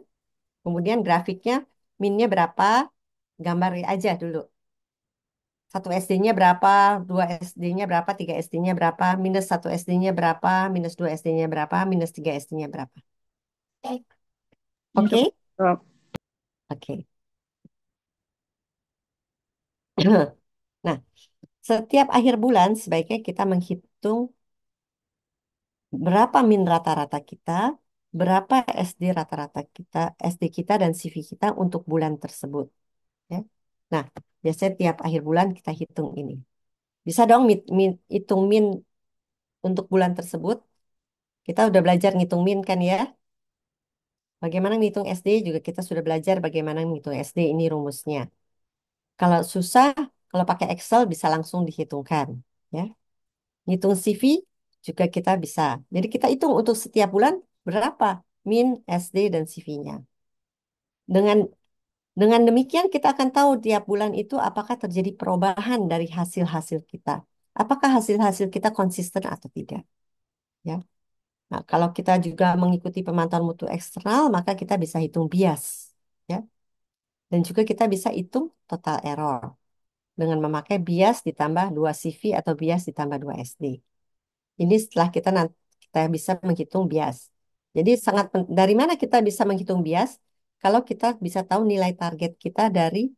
[SPEAKER 1] kemudian grafiknya minnya berapa, gambar aja dulu. Satu SD-nya berapa, dua SD-nya berapa, tiga SD-nya berapa, minus satu SD-nya berapa, minus dua SD-nya berapa, minus tiga SD-nya berapa.
[SPEAKER 2] Iya, Dok.
[SPEAKER 1] Oke?
[SPEAKER 2] Dok.
[SPEAKER 1] Oke. Nah, setiap akhir bulan sebaiknya kita menghitung berapa min rata-rata kita, berapa SD rata-rata kita, SD kita dan CV kita untuk bulan tersebut. Ya. Nah, biasanya tiap akhir bulan kita hitung ini. Bisa dong hitung min untuk bulan tersebut. Kita udah belajar ngitung min kan ya. Bagaimana ngitung SD juga kita sudah belajar bagaimana ngitung SD ini rumusnya. Kalau susah, kalau pakai Excel bisa langsung dihitungkan. Ya. Ngitung CV juga kita bisa. Jadi kita hitung untuk setiap bulan berapa min SD dan CV-nya. Dengan dengan demikian kita akan tahu tiap bulan itu apakah terjadi perubahan dari hasil-hasil kita. Apakah hasil-hasil kita konsisten atau tidak. Ya. Nah, kalau kita juga mengikuti pemantauan mutu eksternal, maka kita bisa hitung bias. Ya. Dan juga kita bisa hitung total error dengan memakai bias ditambah 2 CV atau bias ditambah 2 SD. Ini setelah kita nanti kita bisa menghitung bias. Jadi dari mana kita bisa menghitung bias? Kalau kita bisa tahu nilai target kita dari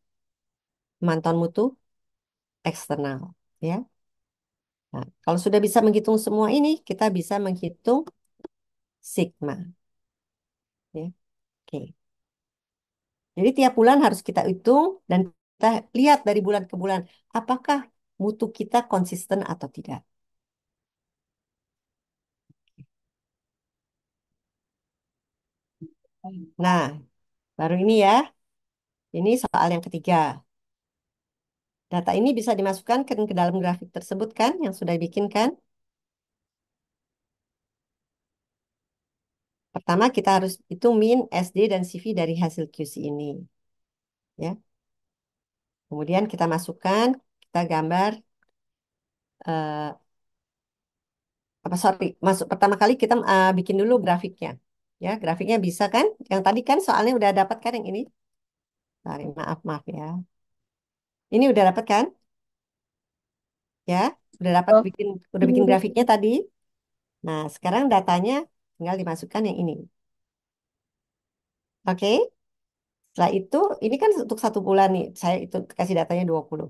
[SPEAKER 1] pemantauan mutu eksternal, ya. Nah, kalau sudah bisa menghitung semua ini, kita bisa menghitung sigma, ya. Oke. Jadi tiap bulan harus kita hitung dan kita lihat dari bulan ke bulan apakah mutu kita konsisten atau tidak. Nah, baru ini ya. Ini soal yang ketiga. Data ini bisa dimasukkan ke dalam grafik tersebut kan, yang sudah dibikinkan. Pertama kita harus hitung min, SD, dan CV dari hasil QC ini. Ya. Kemudian kita masukkan, kita gambar, eh, apa sorry, masuk pertama kali kita bikin dulu grafiknya. Ya, grafiknya bisa kan? Yang tadi kan soalnya udah dapat kan yang ini? Sorry, maaf ya. Ini udah dapat kan? Ya, udah dapat
[SPEAKER 2] Dok.
[SPEAKER 1] udah bikin grafiknya tadi. Nah, sekarang datanya tinggal dimasukkan yang ini. Oke? Setelah itu, ini kan untuk satu bulan nih. Saya itu kasih datanya 20.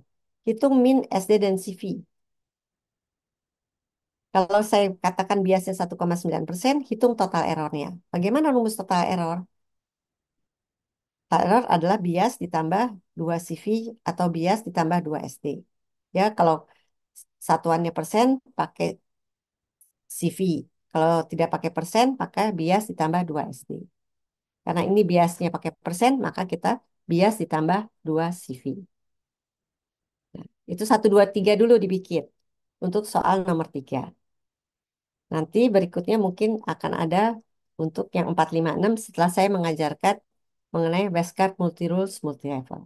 [SPEAKER 1] Hitung min SD dan CV. Kalau saya katakan biasanya 1,9%, hitung total errornya. Bagaimana rumus total error? Total error adalah bias ditambah 2 CV atau bias ditambah 2 SD. Ya, kalau satuannya persen, pakai CV. Kalau tidak pakai persen, pakai bias ditambah 2 SD. Karena ini biasnya pakai persen, maka kita bias ditambah 2 CV. Nah, itu satu 2 3 dulu dibikin untuk soal nomor 3. Nanti berikutnya mungkin akan ada untuk yang 4 5 6 setelah saya mengajarkan mengenai Westcard Multi Rules Multi Level.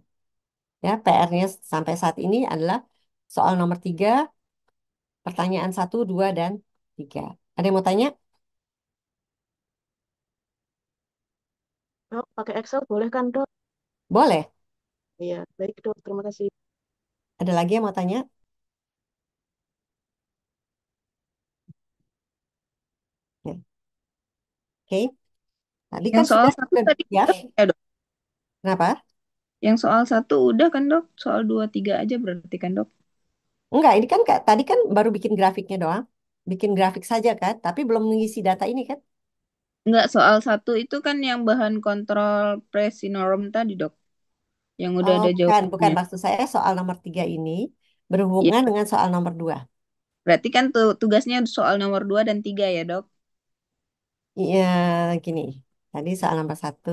[SPEAKER 1] Ya, PR-nya sampai saat ini adalah soal nomor 3, pertanyaan satu 2 dan 3. Ada yang mau tanya?
[SPEAKER 2] Dok, pakai Excel boleh kan, Dok?
[SPEAKER 1] Boleh.
[SPEAKER 2] Iya, baik, Dok. Terima kasih.
[SPEAKER 1] Ada lagi yang mau tanya? Ya. Oke. Tadi
[SPEAKER 2] Yang
[SPEAKER 1] kan
[SPEAKER 2] soal
[SPEAKER 1] sudah
[SPEAKER 2] satu tadi
[SPEAKER 1] ya.
[SPEAKER 2] udah, Dok.
[SPEAKER 1] Kenapa?
[SPEAKER 2] Yang soal satu udah kan, Dok? Soal dua, tiga aja berarti kan, Dok?
[SPEAKER 1] Enggak, ini kan tadi kan baru bikin grafiknya doang. Bikin grafik saja kan, tapi belum mengisi data ini kan?
[SPEAKER 2] Enggak, soal satu itu kan yang bahan kontrol presinorum tadi, Dok. Yang udah
[SPEAKER 1] Oh,
[SPEAKER 2] ada
[SPEAKER 1] bukan
[SPEAKER 2] jawabannya.
[SPEAKER 1] maksud saya soal nomor 3 ini
[SPEAKER 2] Ya,
[SPEAKER 1] berhubungan dengan soal nomor 2.
[SPEAKER 2] berarti kan tuh tugasnya soal nomor 2 dan 3 ya, Dok?
[SPEAKER 1] Iya, gini. Tadi soal nomor satu.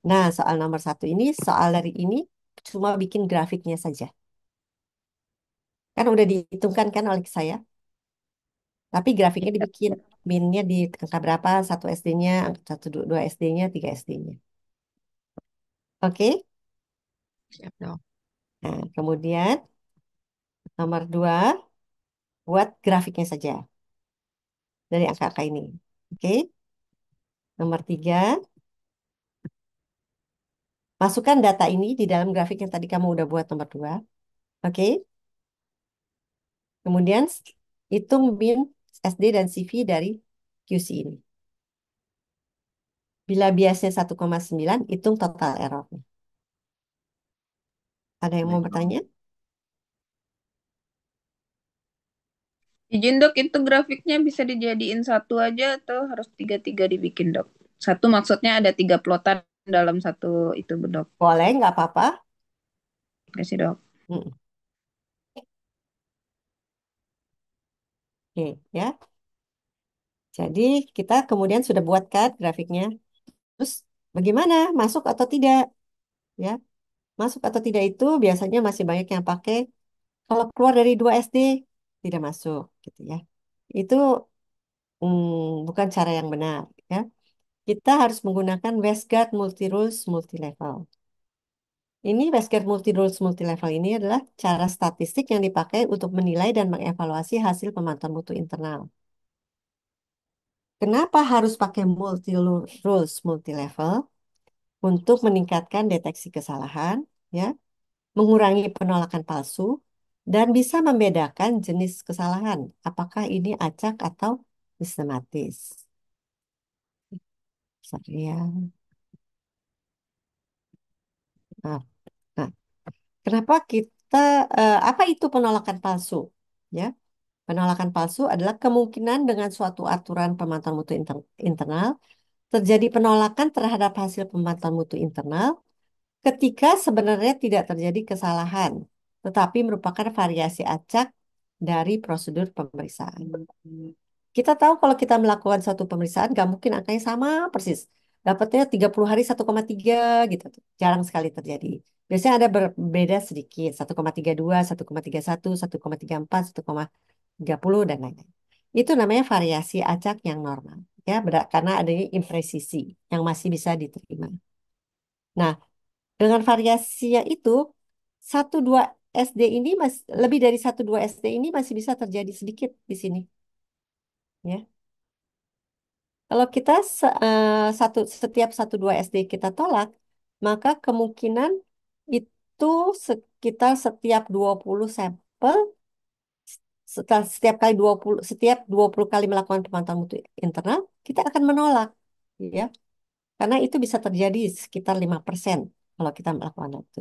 [SPEAKER 1] Nah, soal nomor satu ini, soal dari ini cuma bikin grafiknya saja. Kan udah dihitungkan kan oleh saya. Tapi grafiknya
[SPEAKER 2] Iya,
[SPEAKER 1] dibikin. Minnya di angka berapa, satu SD-nya, satu, dua SD-nya, tiga SD-nya. Oke?
[SPEAKER 2] siap dong.
[SPEAKER 1] Nah, kemudian nomor dua, buat grafiknya saja dari angka-angka ini. Oke? Nomor tiga, masukkan data ini di dalam grafik yang tadi kamu udah buat nomor dua. Oke? Kemudian hitung min SD dan CV dari QC ini. Bila biasnya 1,9, hitung total errornya. Ada yang mau bertanya?
[SPEAKER 2] Izin dok, itu grafiknya bisa dijadiin satu aja atau harus tiga-tiga dibikin dok? Satu maksudnya ada tiga plotan dalam satu itu dok.
[SPEAKER 1] Boleh, nggak apa-apa.
[SPEAKER 2] Kasih dok.
[SPEAKER 1] Mm, Oke, ya. Jadi kita kemudian sudah buatkan grafiknya. Terus bagaimana? Masuk atau tidak? Ya, masuk atau tidak itu biasanya masih banyak yang pakai kalau keluar dari 2 SD tidak masuk, gitu ya. Itu bukan cara yang benar, ya. Kita harus menggunakan Westgard Multi Rules Multi Level. Ini Westgard Multi Rules Multi Level ini adalah cara statistik yang dipakai untuk menilai dan mengevaluasi hasil pemantauan mutu internal. Kenapa harus pakai multi rules multi level? Untuk meningkatkan deteksi kesalahan, ya, mengurangi penolakan palsu, dan bisa membedakan jenis kesalahan, apakah ini acak atau sistematis. Saya, nah, nah, kenapa kita, apa itu penolakan palsu? Ya, penolakan palsu adalah kemungkinan dengan suatu aturan pemantauan mutu internal terjadi penolakan terhadap hasil pemantauan mutu internal ketika sebenarnya tidak terjadi kesalahan, tetapi merupakan variasi acak dari prosedur pemeriksaan. Kita tahu kalau kita melakukan suatu pemeriksaan, nggak mungkin angkanya sama persis. Dapatnya 30 hari 1,3 gitu. Jarang sekali terjadi. Biasanya ada berbeda sedikit, 1,32, 1,31, 1,34, 1,30, dan lain-lain. Itu namanya variasi acak yang normal. Ya, karena adanya impresisi yang masih bisa diterima. Nah, dengan variasinya itu, satu dua SD ini lebih dari satu dua SD ini masih bisa terjadi sedikit di sini. Ya, kalau kita setiap satu dua SD kita tolak, maka kemungkinan itu sekitar setiap 20 sampel, setiap 20 kali melakukan pemantauan mutu internal, kita akan menolak. Ya, karena itu bisa terjadi sekitar 5% kalau kita melakukan itu.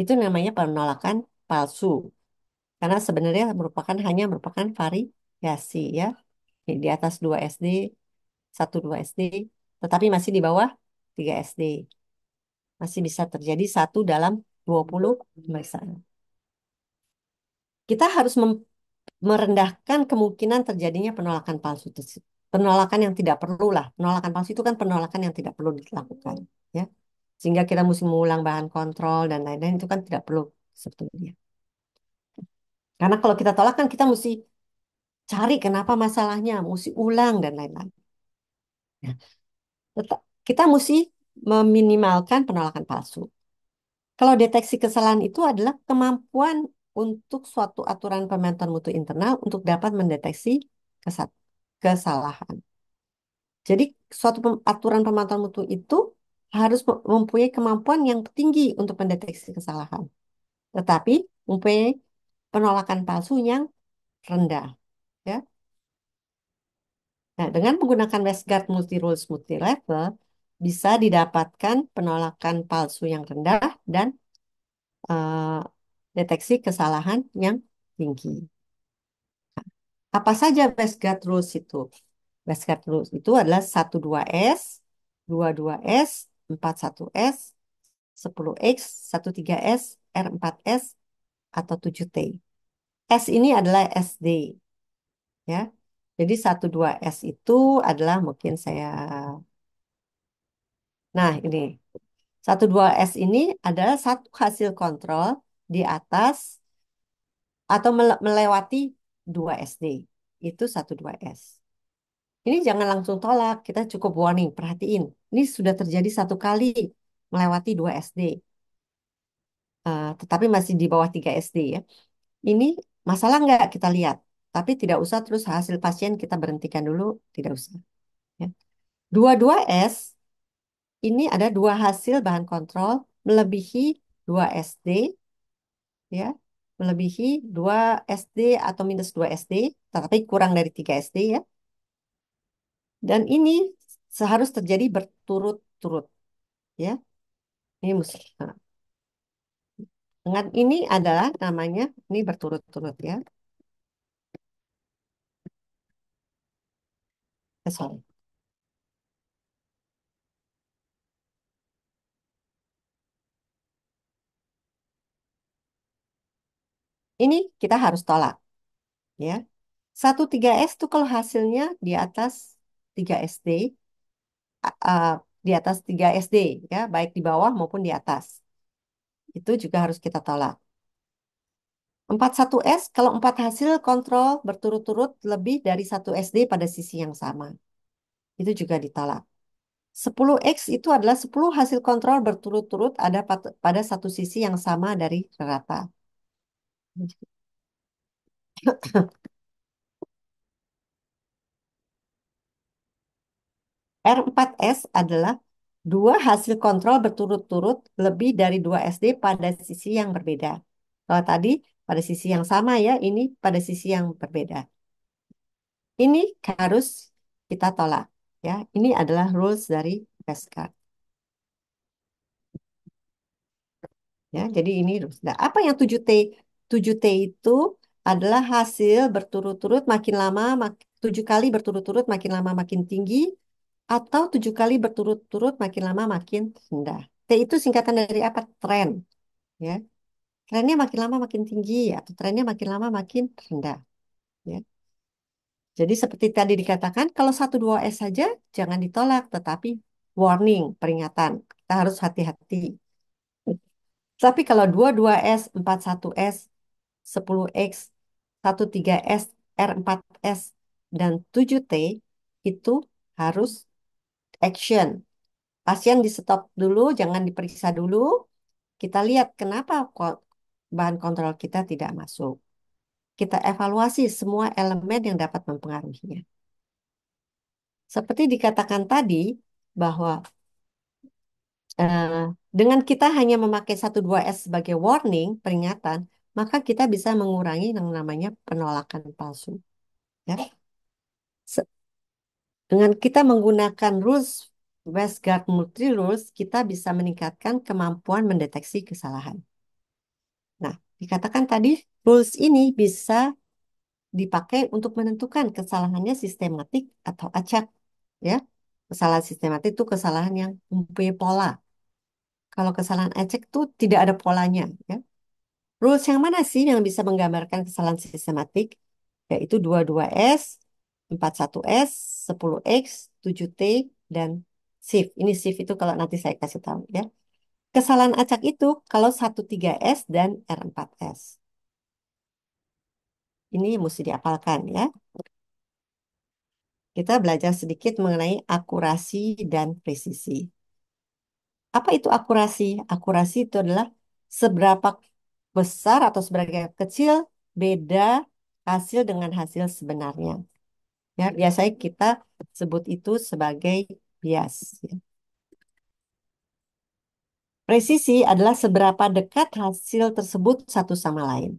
[SPEAKER 1] Itu namanya penolakan palsu. Karena sebenarnya hanya merupakan variasi, ya. Di atas 2 SD, 1 2 SD, tetapi masih di bawah 3 SD. Masih bisa terjadi satu dalam 20 pemeriksaan. Kita harus merendahkan kemungkinan terjadinya penolakan palsu tersebut. Penolakan yang tidak perlu lah. Penolakan palsu itu kan penolakan yang tidak perlu dilakukan, ya. Sehingga kita mesti mengulang bahan kontrol dan lain-lain itu kan tidak perlu sebetulnya. Karena kalau kita tolak kan kita mesti cari kenapa masalahnya, mesti ulang dan lain-lain. Nah, kita mesti meminimalkan penolakan palsu. Kalau deteksi kesalahan itu adalah kemampuan untuk suatu aturan pemantauan mutu internal untuk dapat mendeteksi kesalahan. Jadi suatu aturan pemantauan mutu itu harus mempunyai kemampuan yang tinggi untuk mendeteksi kesalahan, tetapi mempunyai penolakan palsu yang rendah. Ya. Nah, dengan menggunakan Westgard Multi Rules Multi Level, bisa didapatkan penolakan palsu yang rendah dan eh, deteksi kesalahan yang tinggi. Apa saja Westgard Rules itu? Westgard Rules itu adalah 12S, 22S, 41S, 10X, 13S, R4S, atau 7T. S ini adalah SD, ya. Jadi 1, 2 S itu adalah mungkin saya. Nah, ini 1, 2 S ini adalah satu hasil kontrol di atas atau melewati 2 SD. Itu 1, 2 S. Ini jangan langsung tolak, kita cukup warning, perhatiin. Ini sudah terjadi 1 kali melewati 2 SD, tetapi masih di bawah 3 SD ya. Ini masalah nggak kita lihat, tapi tidak usah terus hasil pasien kita berhentikan dulu, tidak usah. Ya. 2, 2 S ini ada 2 hasil bahan kontrol melebihi 2 SD, ya, melebihi 2 SD atau minus 2 SD, tetapi kurang dari 3 SD ya. Dan ini seharus terjadi berturut-turut, ya. Ini mesti. Nah, dengan ini adalah namanya ini berturut-turut ya. Sorry. Ini kita harus tolak ya. 1, 3 S tuh kalau hasilnya di atas 3 SD, di atas 3 SD ya, baik di bawah maupun di atas. Itu juga harus kita tolak. 41 S kalau 4 hasil kontrol berturut-turut lebih dari 1 SD pada sisi yang sama. Itu juga ditolak. 10X itu adalah 10 hasil kontrol berturut-turut ada pada satu sisi yang sama dari rata. R4S adalah 2 hasil kontrol berturut-turut lebih dari 2 SD pada sisi yang berbeda. Kalau tadi pada sisi yang sama ya, ini pada sisi yang berbeda. Ini harus kita tolak ya. Ini adalah rules dari Westcott ya. Jadi ini rules. Nah, apa yang 7T? 7T itu adalah hasil berturut-turut makin lama 7 kali berturut-turut makin lama makin tinggi atau 7 kali berturut-turut makin lama makin rendah. T itu singkatan dari apa? Tren, ya. Trennya makin lama makin tinggi atau trennya makin lama makin rendah, ya. Jadi seperti tadi dikatakan, kalau 1, 2 S saja jangan ditolak, tetapi warning, peringatan, kita harus hati-hati. Tapi kalau 2, 2 S, 4, 1 S, 10X, 1, 3 S, R4S, dan 7T itu harus action. Pasien di stop dulu, jangan diperiksa dulu. Kita lihat kenapa kok bahan kontrol kita tidak masuk. Kita evaluasi semua elemen yang dapat mempengaruhinya. Seperti dikatakan tadi, bahwa eh, dengan kita hanya memakai 1, 2 S sebagai warning, peringatan, maka kita bisa mengurangi yang namanya penolakan palsu. Ya. Dengan kita menggunakan rules Westgard Multi Rules, kita bisa meningkatkan kemampuan mendeteksi kesalahan. Nah, dikatakan tadi rules ini bisa dipakai untuk menentukan kesalahannya sistematik atau acak, ya. Kesalahan sistematik itu kesalahan yang mempunyai pola. Kalau kesalahan acak itu tidak ada polanya, ya. Rules yang mana sih yang bisa menggambarkan kesalahan sistematik? Yaitu 2, 2 S, 41 S, 10X, 7T, dan shift. Ini shift itu kalau nanti saya kasih tahu ya. Kesalahan acak itu kalau 1, 3 S dan R4S. Ini mesti diapalkan ya. Kita belajar sedikit mengenai akurasi dan presisi. Apa itu akurasi? Akurasi itu adalah seberapa besar atau seberapa kecil beda hasil dengan hasil sebenarnya. Ya, biasanya kita sebut itu sebagai bias. Ya. Presisi adalah seberapa dekat hasil tersebut satu sama lain.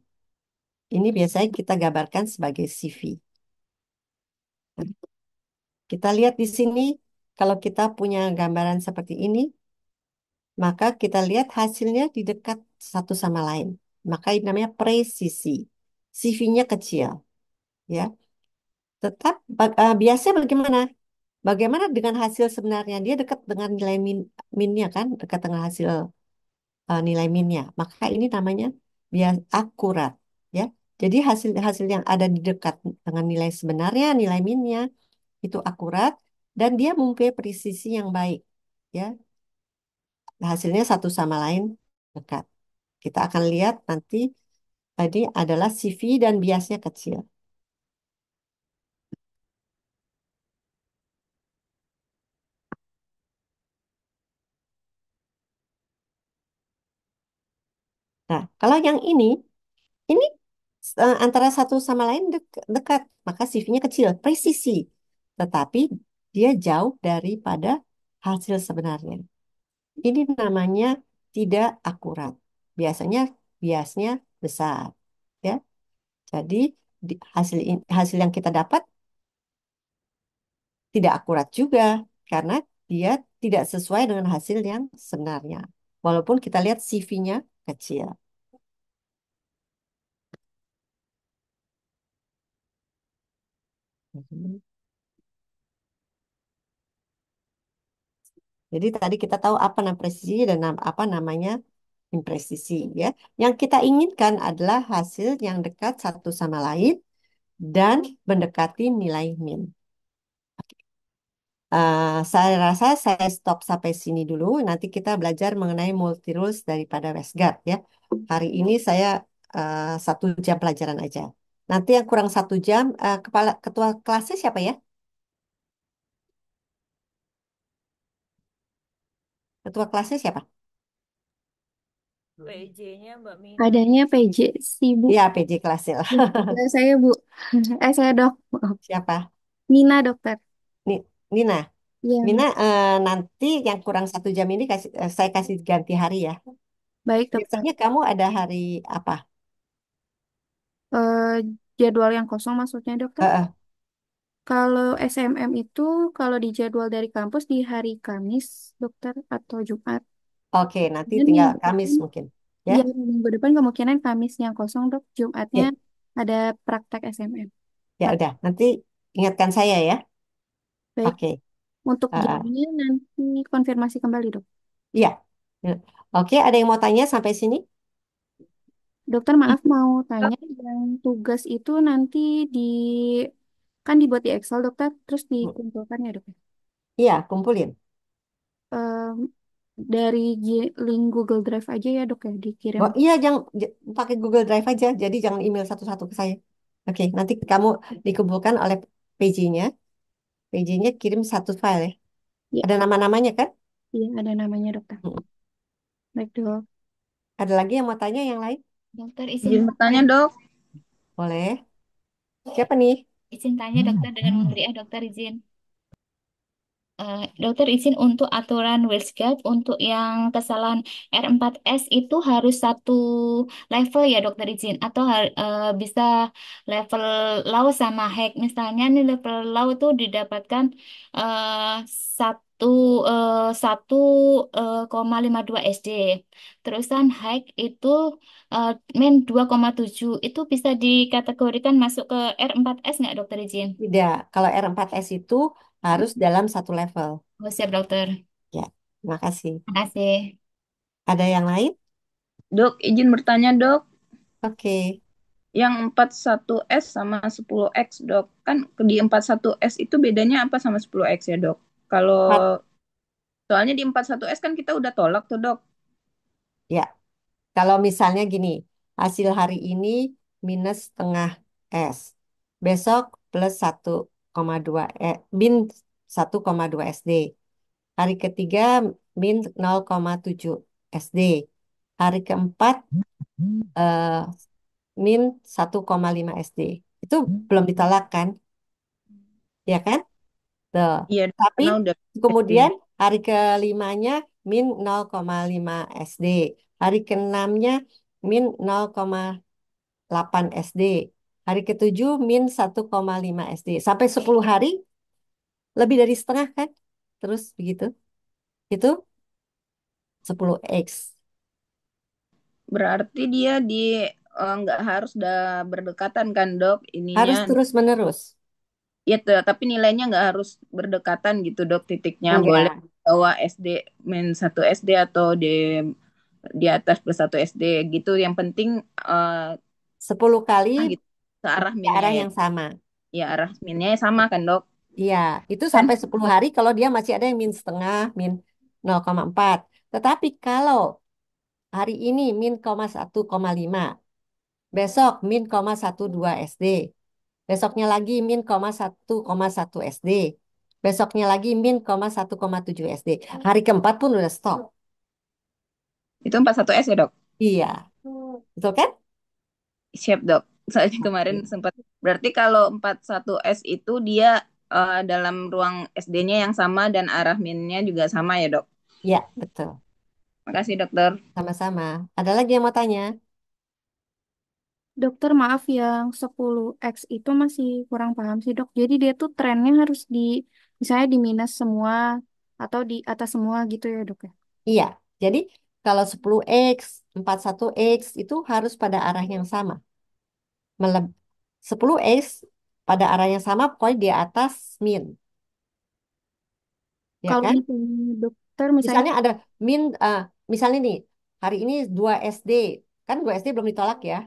[SPEAKER 1] Ini biasanya kita gambarkan sebagai CV. Kita lihat di sini, kalau kita punya gambaran seperti ini, maka kita lihat hasilnya di dekat satu sama lain. Maka ini namanya presisi. CV-nya kecil, ya. Tetap biasanya bagaimana? Bagaimana dengan hasil sebenarnya? Dia dekat dengan nilai minnya kan, dekat dengan hasil nilai minnya. Maka ini namanya biar akurat, ya. Jadi hasil-hasil yang ada di dekat dengan nilai sebenarnya, nilai minnya itu akurat dan dia mempunyai presisi yang baik, ya. Hasilnya satu sama lain dekat. Kita akan lihat nanti tadi adalah CV dan biasnya kecil. Nah, kalau yang ini antara satu sama lain dekat, maka CV-nya kecil, presisi. Tetapi dia jauh daripada hasil sebenarnya. Ini namanya tidak akurat. Biasanya biasnya besar, ya. Jadi hasil yang kita dapat tidak akurat juga karena dia tidak sesuai dengan hasil yang sebenarnya. Walaupun kita lihat CV-nya kecil. Mhm. Jadi tadi kita tahu apa namanya presisi dan apa namanya impresisi, ya. Yang kita inginkan adalah hasil yang dekat satu sama lain dan mendekati nilai min. Saya rasa saya stop sampai sini dulu. Nanti kita belajar mengenai multi rules daripada Westgard, ya. Hari ini saya 1 jam pelajaran aja. Nanti yang kurang 1 jam, ketua kelasnya siapa ya? Ketua kelasnya siapa?
[SPEAKER 3] PJ-nya Mbak Mina.
[SPEAKER 2] Adanya PJ sih, Bu.
[SPEAKER 1] Iya, PJ kelasnya.
[SPEAKER 2] Saya, Bu. Saya, Dok. Maaf.
[SPEAKER 1] Siapa?
[SPEAKER 2] Mina, dokter.
[SPEAKER 1] Nina.
[SPEAKER 2] Iya,
[SPEAKER 1] Mina,
[SPEAKER 2] Mina.
[SPEAKER 1] nanti yang kurang 1 jam ini saya kasih ganti hari ya.
[SPEAKER 2] Baik, dokter.
[SPEAKER 1] Biasanya kamu ada hari apa?
[SPEAKER 2] Eh, Jadwal yang kosong maksudnya, dokter?
[SPEAKER 1] Eh, eh,
[SPEAKER 2] Kalau SMM itu, kalau di jadwal dari kampus di hari Kamis, dokter, atau Jumat.
[SPEAKER 1] oke, nanti
[SPEAKER 2] Dan
[SPEAKER 1] tinggal
[SPEAKER 2] minggu
[SPEAKER 1] Kamis
[SPEAKER 2] depan,
[SPEAKER 1] mungkin. Ya,
[SPEAKER 2] iya, minggu depan kemungkinan Kamis yang kosong, dok. Jumatnya
[SPEAKER 1] ya,
[SPEAKER 2] ada praktek SMM.
[SPEAKER 1] ya
[SPEAKER 2] Mak-
[SPEAKER 1] udah. Nanti ingatkan saya ya.
[SPEAKER 2] Baik,
[SPEAKER 1] Oke.
[SPEAKER 2] untuk
[SPEAKER 1] eh, eh.
[SPEAKER 2] jamnya nanti konfirmasi kembali, dok.
[SPEAKER 1] Iya. Ya. Oke, ada yang mau tanya sampai sini?
[SPEAKER 2] Dokter, maaf mau tanya, yang tugas itu nanti di kan dibuat di Excel, dokter, terus
[SPEAKER 1] Hmm.
[SPEAKER 2] dikumpulkan ya, dok.
[SPEAKER 1] Iya, kumpulin.
[SPEAKER 2] Em, dari link Google Drive aja ya, dok ya, dikirim.
[SPEAKER 1] Oh iya, jangan pakai Google Drive aja. Jadi jangan email satu-satu ke saya. Oke, nanti kamu dikumpulkan oleh PJ-nya. PJ-nya kirim satu file ya.
[SPEAKER 2] Ya,
[SPEAKER 1] Ada nama-namanya kan?
[SPEAKER 2] iya ada namanya, dokter.
[SPEAKER 1] Hmm.
[SPEAKER 2] Baik, dok.
[SPEAKER 1] Ada lagi yang mau tanya yang lain?
[SPEAKER 3] Dokter izin
[SPEAKER 2] Izin
[SPEAKER 3] tanya,
[SPEAKER 2] bertanya, dok.
[SPEAKER 1] Boleh. Siapa nih?
[SPEAKER 3] izin tanya dokter dengan Menteri dokter izin. Dokter izin untuk aturan Westgard untuk yang kesalahan R4S itu harus satu level ya dokter izin atau bisa level low sama high misalnya nih level low itu didapatkan eh, satu satu 0,52 SD terusan high itu eh, min 2,7 itu bisa dikategorikan masuk ke R4S nggak dokter izin?
[SPEAKER 1] Tidak. Kalau R4S itu harus dalam satu level.
[SPEAKER 3] Oh, siap dokter.
[SPEAKER 1] Ya, terima kasih.
[SPEAKER 3] Makasih.
[SPEAKER 1] Ada yang lain?
[SPEAKER 2] Dok, izin bertanya, dok.
[SPEAKER 1] Oke.
[SPEAKER 2] Yang 41S sama 10X, dok. Kan di 41S itu bedanya apa sama 10X ya, dok? Kalau
[SPEAKER 1] Empat.
[SPEAKER 2] soalnya di 41S kan kita udah tolak tuh, dok.
[SPEAKER 1] Ya, kalau misalnya gini, hasil hari ini minus setengah S. Besok plus 1,2 min 1,2 SD. Hari ketiga min 0,7 SD. Hari keempat eh, min 1,5 SD. Itu belum ditolak kan? Ya kan? Tuh.
[SPEAKER 2] Iya, dok,
[SPEAKER 1] Tapi
[SPEAKER 2] karena udah SD.
[SPEAKER 1] kemudian hari kelimanya min 0,5 SD. Hari keenamnya min 0,8 SD. Hari ketujuh min 1,5 SD. Sampai 10 hari lebih dari setengah kan? Terus begitu. Itu 10X.
[SPEAKER 2] Berarti dia di nggak harus udah berdekatan kan, dok? Ininya
[SPEAKER 1] Harus terus-menerus.
[SPEAKER 2] ya, tapi nilainya nggak harus berdekatan gitu, dok. Titiknya boleh
[SPEAKER 1] Enggak.
[SPEAKER 2] bawa SD min 1 SD atau di di atas plus 1 SD gitu. Yang penting
[SPEAKER 1] 10 kali
[SPEAKER 2] gitu ke arah
[SPEAKER 1] ke
[SPEAKER 2] minnya
[SPEAKER 1] arah
[SPEAKER 2] ya.
[SPEAKER 1] yang sama.
[SPEAKER 2] Ya arah minnya sama kan dok?
[SPEAKER 1] Iya, itu
[SPEAKER 2] Kan?
[SPEAKER 1] sampai 10 hari kalau dia masih ada yang min setengah, min 0,4. Tetapi kalau hari ini min 1,5, besok min 0,12 SD, besoknya lagi min 0,1 SD, besoknya lagi min 1,7 SD. Hari keempat pun udah stop.
[SPEAKER 2] Itu 41S ya dok?
[SPEAKER 1] Iya, betul kan?
[SPEAKER 2] Siap dok. Soalnya kemarin
[SPEAKER 1] Oke.
[SPEAKER 2] sempat. Berarti kalau 41S itu dia dalam ruang SD-nya yang sama dan arah minnya juga sama ya dok?
[SPEAKER 1] Iya, betul.
[SPEAKER 2] Makasih dokter.
[SPEAKER 1] Sama-sama. Ada lagi yang mau tanya?
[SPEAKER 4] Dokter, maaf, yang 10X itu masih kurang paham sih, Dok. Jadi dia tuh trennya harus di, misalnya di minus semua atau di atas semua gitu ya, Dok ya?
[SPEAKER 1] Iya. Jadi kalau 10X, 41X itu harus pada arah yang sama. Meleb 10X pada arah yang sama pokoknya di atas min, ya
[SPEAKER 4] Kalau
[SPEAKER 1] kan?
[SPEAKER 4] misalnya dokter, misalnya,
[SPEAKER 1] Misalnya ada min misalnya nih hari ini 2 SD, kan 2 SD belum ditolak ya.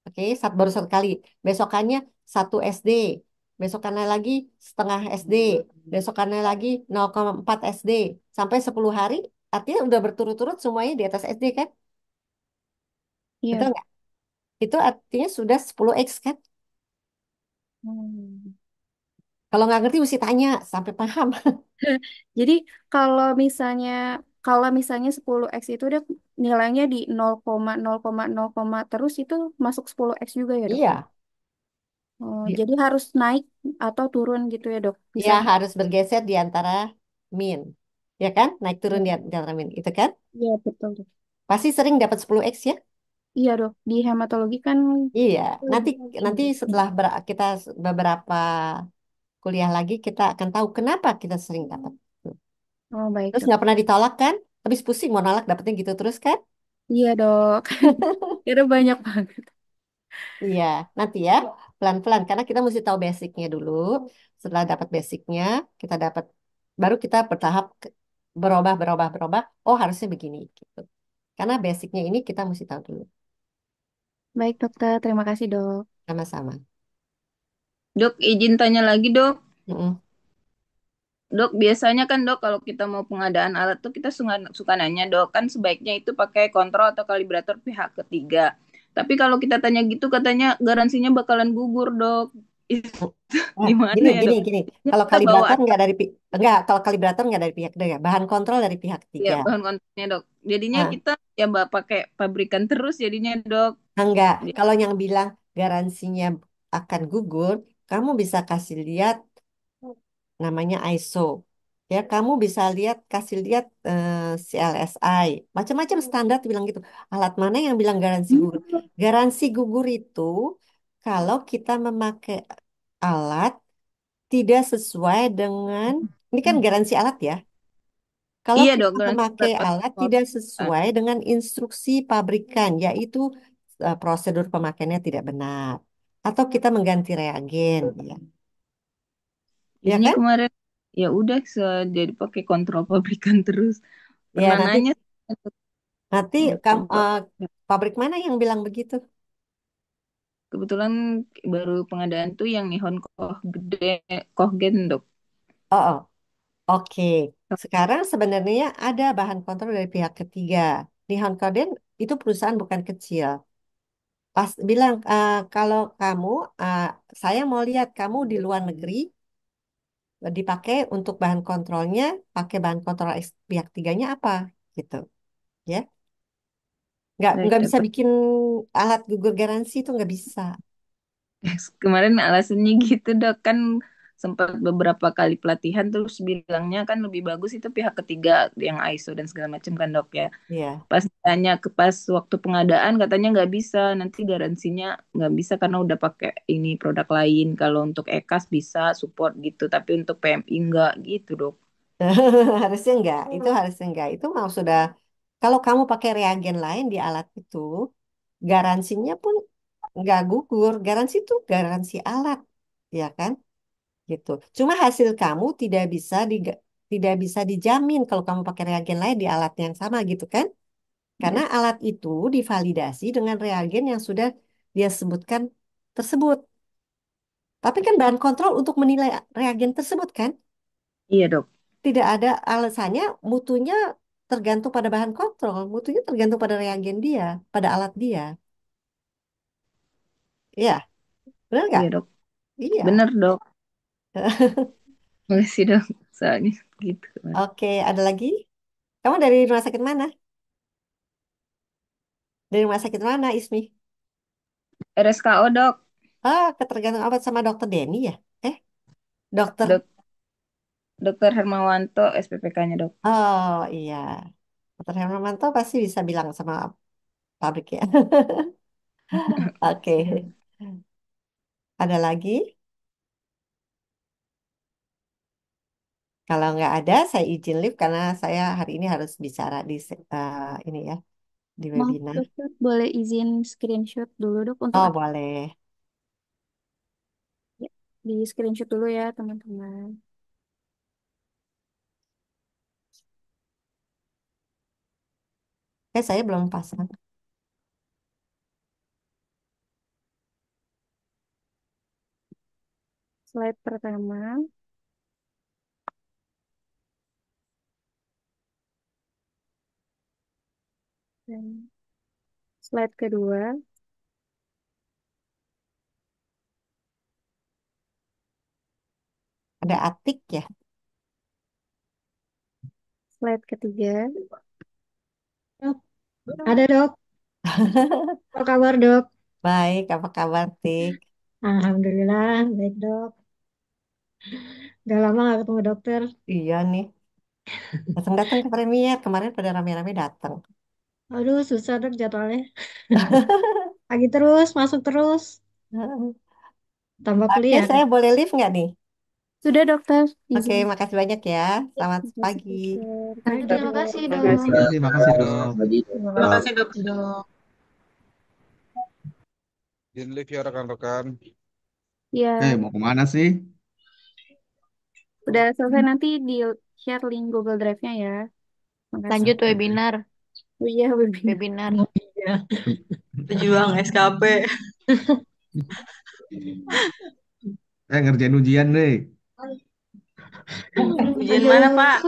[SPEAKER 1] Oke, baru satu kali. Besokannya 1 SD, besokannya lagi setengah SD, besokannya lagi 0,4 SD sampai 10 hari, artinya udah berturut-turut semuanya di atas SD kan? Betul
[SPEAKER 4] iya.
[SPEAKER 1] nggak? Itu artinya sudah 10X kan?
[SPEAKER 4] Hmm.
[SPEAKER 1] Kalau nggak ngerti mesti tanya sampai paham.
[SPEAKER 4] Jadi kalau misalnya, kalau misalnya 10X itu dia nilainya di 0,0,0, terus itu masuk 10X juga ya, Dok?
[SPEAKER 1] Iya,
[SPEAKER 4] Oh,
[SPEAKER 1] Di-
[SPEAKER 4] jadi harus naik atau turun gitu ya, Dok?
[SPEAKER 1] dia
[SPEAKER 4] Misalnya,
[SPEAKER 1] harus bergeser di antara min. Ya kan? Naik turun di antara min. Itu kan?
[SPEAKER 4] iya betul, Dok.
[SPEAKER 1] Pasti sering dapat 10X ya?
[SPEAKER 4] Iya, Dok. Di hematologi kan
[SPEAKER 1] Iya. Nanti
[SPEAKER 4] lebih.
[SPEAKER 1] nanti setelah kita beberapa kuliah lagi kita akan tahu kenapa kita sering dapat.
[SPEAKER 4] Oh, baik,
[SPEAKER 1] Terus
[SPEAKER 4] Dok.
[SPEAKER 1] nggak pernah ditolak kan? Habis pusing mau nolak dapetnya gitu terus kan?
[SPEAKER 4] Iya, Dok. Kira banyak banget.
[SPEAKER 1] Iya, nanti ya pelan-pelan karena kita mesti tahu basicnya dulu. Setelah dapat basicnya, kita dapat baru kita bertahap berubah. Oh harusnya begini gitu. Karena basicnya ini kita mesti tahu dulu.
[SPEAKER 4] Baik, dokter. Terima kasih, dok.
[SPEAKER 1] Sama-sama.
[SPEAKER 2] Dok, izin tanya lagi dok.
[SPEAKER 1] Mm-mm.
[SPEAKER 2] Dok, biasanya kan dok kalau kita mau pengadaan alat tuh kita suka nanya dok, kan sebaiknya itu pakai kontrol atau kalibrator pihak ketiga. Tapi kalau kita tanya gitu katanya garansinya bakalan gugur dok. Itu
[SPEAKER 1] Nah,
[SPEAKER 2] gimana
[SPEAKER 1] gini,
[SPEAKER 2] ya
[SPEAKER 1] gini,
[SPEAKER 2] dok?
[SPEAKER 1] gini.
[SPEAKER 2] Ya,
[SPEAKER 1] Kalau
[SPEAKER 2] kita bawa
[SPEAKER 1] kalibrator nggak dari kalau kalibrator nggak dari pihak ketiga, bahan kontrol dari pihak
[SPEAKER 2] ya
[SPEAKER 1] ketiga.
[SPEAKER 2] bahan kontrolnya dok. Jadinya
[SPEAKER 1] Nah,
[SPEAKER 2] kita ya pakai pabrikan terus jadinya dok.
[SPEAKER 1] enggak. Kalau yang bilang garansinya akan gugur, kamu bisa kasih lihat namanya ISO. Ya, kamu bisa lihat, kasih lihat CLSI. Macam-macam standar bilang gitu. Alat mana yang bilang garansi gugur? Garansi gugur itu kalau kita memakai alat tidak sesuai dengan, ini kan garansi alat ya. Kalau
[SPEAKER 2] Iya dok,
[SPEAKER 1] kita
[SPEAKER 2] garansi
[SPEAKER 1] memakai alat tidak
[SPEAKER 2] kan.
[SPEAKER 1] sesuai dengan instruksi pabrikan, yaitu prosedur pemakaiannya tidak benar, atau kita mengganti reagen, ya, ya
[SPEAKER 2] Jadinya
[SPEAKER 1] kan?
[SPEAKER 2] kemarin ya udah jadi pakai kontrol pabrikan terus.
[SPEAKER 1] Ya
[SPEAKER 2] Pernah
[SPEAKER 1] nanti
[SPEAKER 2] nanya
[SPEAKER 1] nanti
[SPEAKER 2] coba.
[SPEAKER 1] pabrik mana yang bilang begitu?
[SPEAKER 2] Kebetulan baru pengadaan tuh yang Nihon Kohgen dok.
[SPEAKER 1] Oh, oh, oke. Sekarang sebenarnya ada bahan kontrol dari pihak ketiga. Nihon Kohden itu perusahaan bukan kecil. Pas bilang kalau kamu, eh, saya mau lihat kamu di luar negeri dipakai untuk bahan kontrolnya, pakai bahan kontrol pihak tiganya apa gitu, ya?
[SPEAKER 2] Baik
[SPEAKER 1] Nggak bisa
[SPEAKER 2] dokter.
[SPEAKER 1] bikin alat gugur garansi itu nggak bisa.
[SPEAKER 2] Kemarin alasannya gitu dok kan sempat beberapa kali pelatihan terus bilangnya kan lebih bagus itu pihak ketiga yang ISO dan segala macam kan dok ya.
[SPEAKER 1] Iya.
[SPEAKER 2] Pas tanya ke pas waktu pengadaan katanya nggak bisa nanti garansinya nggak bisa karena udah pakai ini produk lain. Kalau untuk EKAS bisa support gitu tapi untuk PMI nggak gitu dok.
[SPEAKER 1] Harusnya enggak, itu harusnya enggak. Itu mau sudah, kalau kamu pakai reagen lain di alat itu, garansinya pun enggak gugur. Garansi itu garansi alat, ya kan? Gitu. Cuma hasil kamu tidak bisa dijamin kalau kamu pakai reagen lain di alat yang sama gitu kan? Karena
[SPEAKER 4] Ya.
[SPEAKER 1] alat itu divalidasi dengan reagen yang sudah dia sebutkan tersebut. Tapi kan bahan kontrol untuk menilai reagen tersebut kan,
[SPEAKER 2] Iya, Dok.
[SPEAKER 1] tidak ada alasannya mutunya tergantung pada bahan kontrol, mutunya tergantung pada reagen dia, pada alat dia. Iya, benar nggak?
[SPEAKER 2] Iya, Dok.
[SPEAKER 1] Iya.
[SPEAKER 2] Bener, Dok. Makasih, Dok. Soalnya gitu.
[SPEAKER 1] Oke, ada lagi? Kamu dari rumah sakit mana? Dari rumah sakit mana, Ismi?
[SPEAKER 2] RSKO, Dok.
[SPEAKER 1] Ah, ketergantung obat sama dokter Denny ya? Eh, dokter.
[SPEAKER 2] Dok, Dokter Hermawanto, SPPK-nya, Dok.
[SPEAKER 1] Oh iya, dokter Hermanto pasti bisa bilang sama pabrik ya. Oke, ada lagi? Kalau nggak ada, saya izin live karena saya hari ini harus bicara di ini ya, di
[SPEAKER 4] Maaf,
[SPEAKER 1] webinar.
[SPEAKER 4] dokter, boleh izin screenshot dulu, dok, untuk
[SPEAKER 1] Oh, boleh.
[SPEAKER 4] ya, di screenshot dulu ya, teman-teman.
[SPEAKER 1] Saya belum pasang.
[SPEAKER 4] Slide pertama dan slide kedua.
[SPEAKER 1] Ada atik ya?
[SPEAKER 4] Slide ketiga.
[SPEAKER 5] Dok, ada dok. Apa kabar dok?
[SPEAKER 1] Baik, apa kabar, Tik?
[SPEAKER 5] Alhamdulillah, baik dok. Udah lama gak ketemu dokter.
[SPEAKER 1] Iya nih, datang-datang ke Premier. Kemarin pada rame-rame datang.
[SPEAKER 5] Aduh, susah dok jadwalnya. Pagi terus, masuk terus. Tambah
[SPEAKER 1] Oke,
[SPEAKER 5] kuliah.
[SPEAKER 1] saya boleh live nggak nih?
[SPEAKER 4] Sudah, dokter,
[SPEAKER 1] Oke,
[SPEAKER 4] izin.
[SPEAKER 1] makasih banyak ya. Selamat
[SPEAKER 4] Terima kasih,
[SPEAKER 1] pagi.
[SPEAKER 4] dokter. Pagi,
[SPEAKER 5] Pagi,
[SPEAKER 3] Terima
[SPEAKER 4] dok.
[SPEAKER 3] kasih,
[SPEAKER 2] Terima
[SPEAKER 3] dok.
[SPEAKER 2] kasih.
[SPEAKER 6] Makasih, makasih dok.
[SPEAKER 2] Terima kasih, Dok.
[SPEAKER 6] Izin live ya rekan-rekan.
[SPEAKER 4] Ya,
[SPEAKER 6] Mau kemana sih?
[SPEAKER 4] udah selesai, nanti di share link Google Drive-nya ya. Makasih.
[SPEAKER 3] Lanjut webinar.
[SPEAKER 4] Oh iya, webinar.
[SPEAKER 3] Webinar.
[SPEAKER 5] Oh iya, pejuang SKP.
[SPEAKER 6] Ngerjain ujian deh.
[SPEAKER 2] Ujian mana, Pak?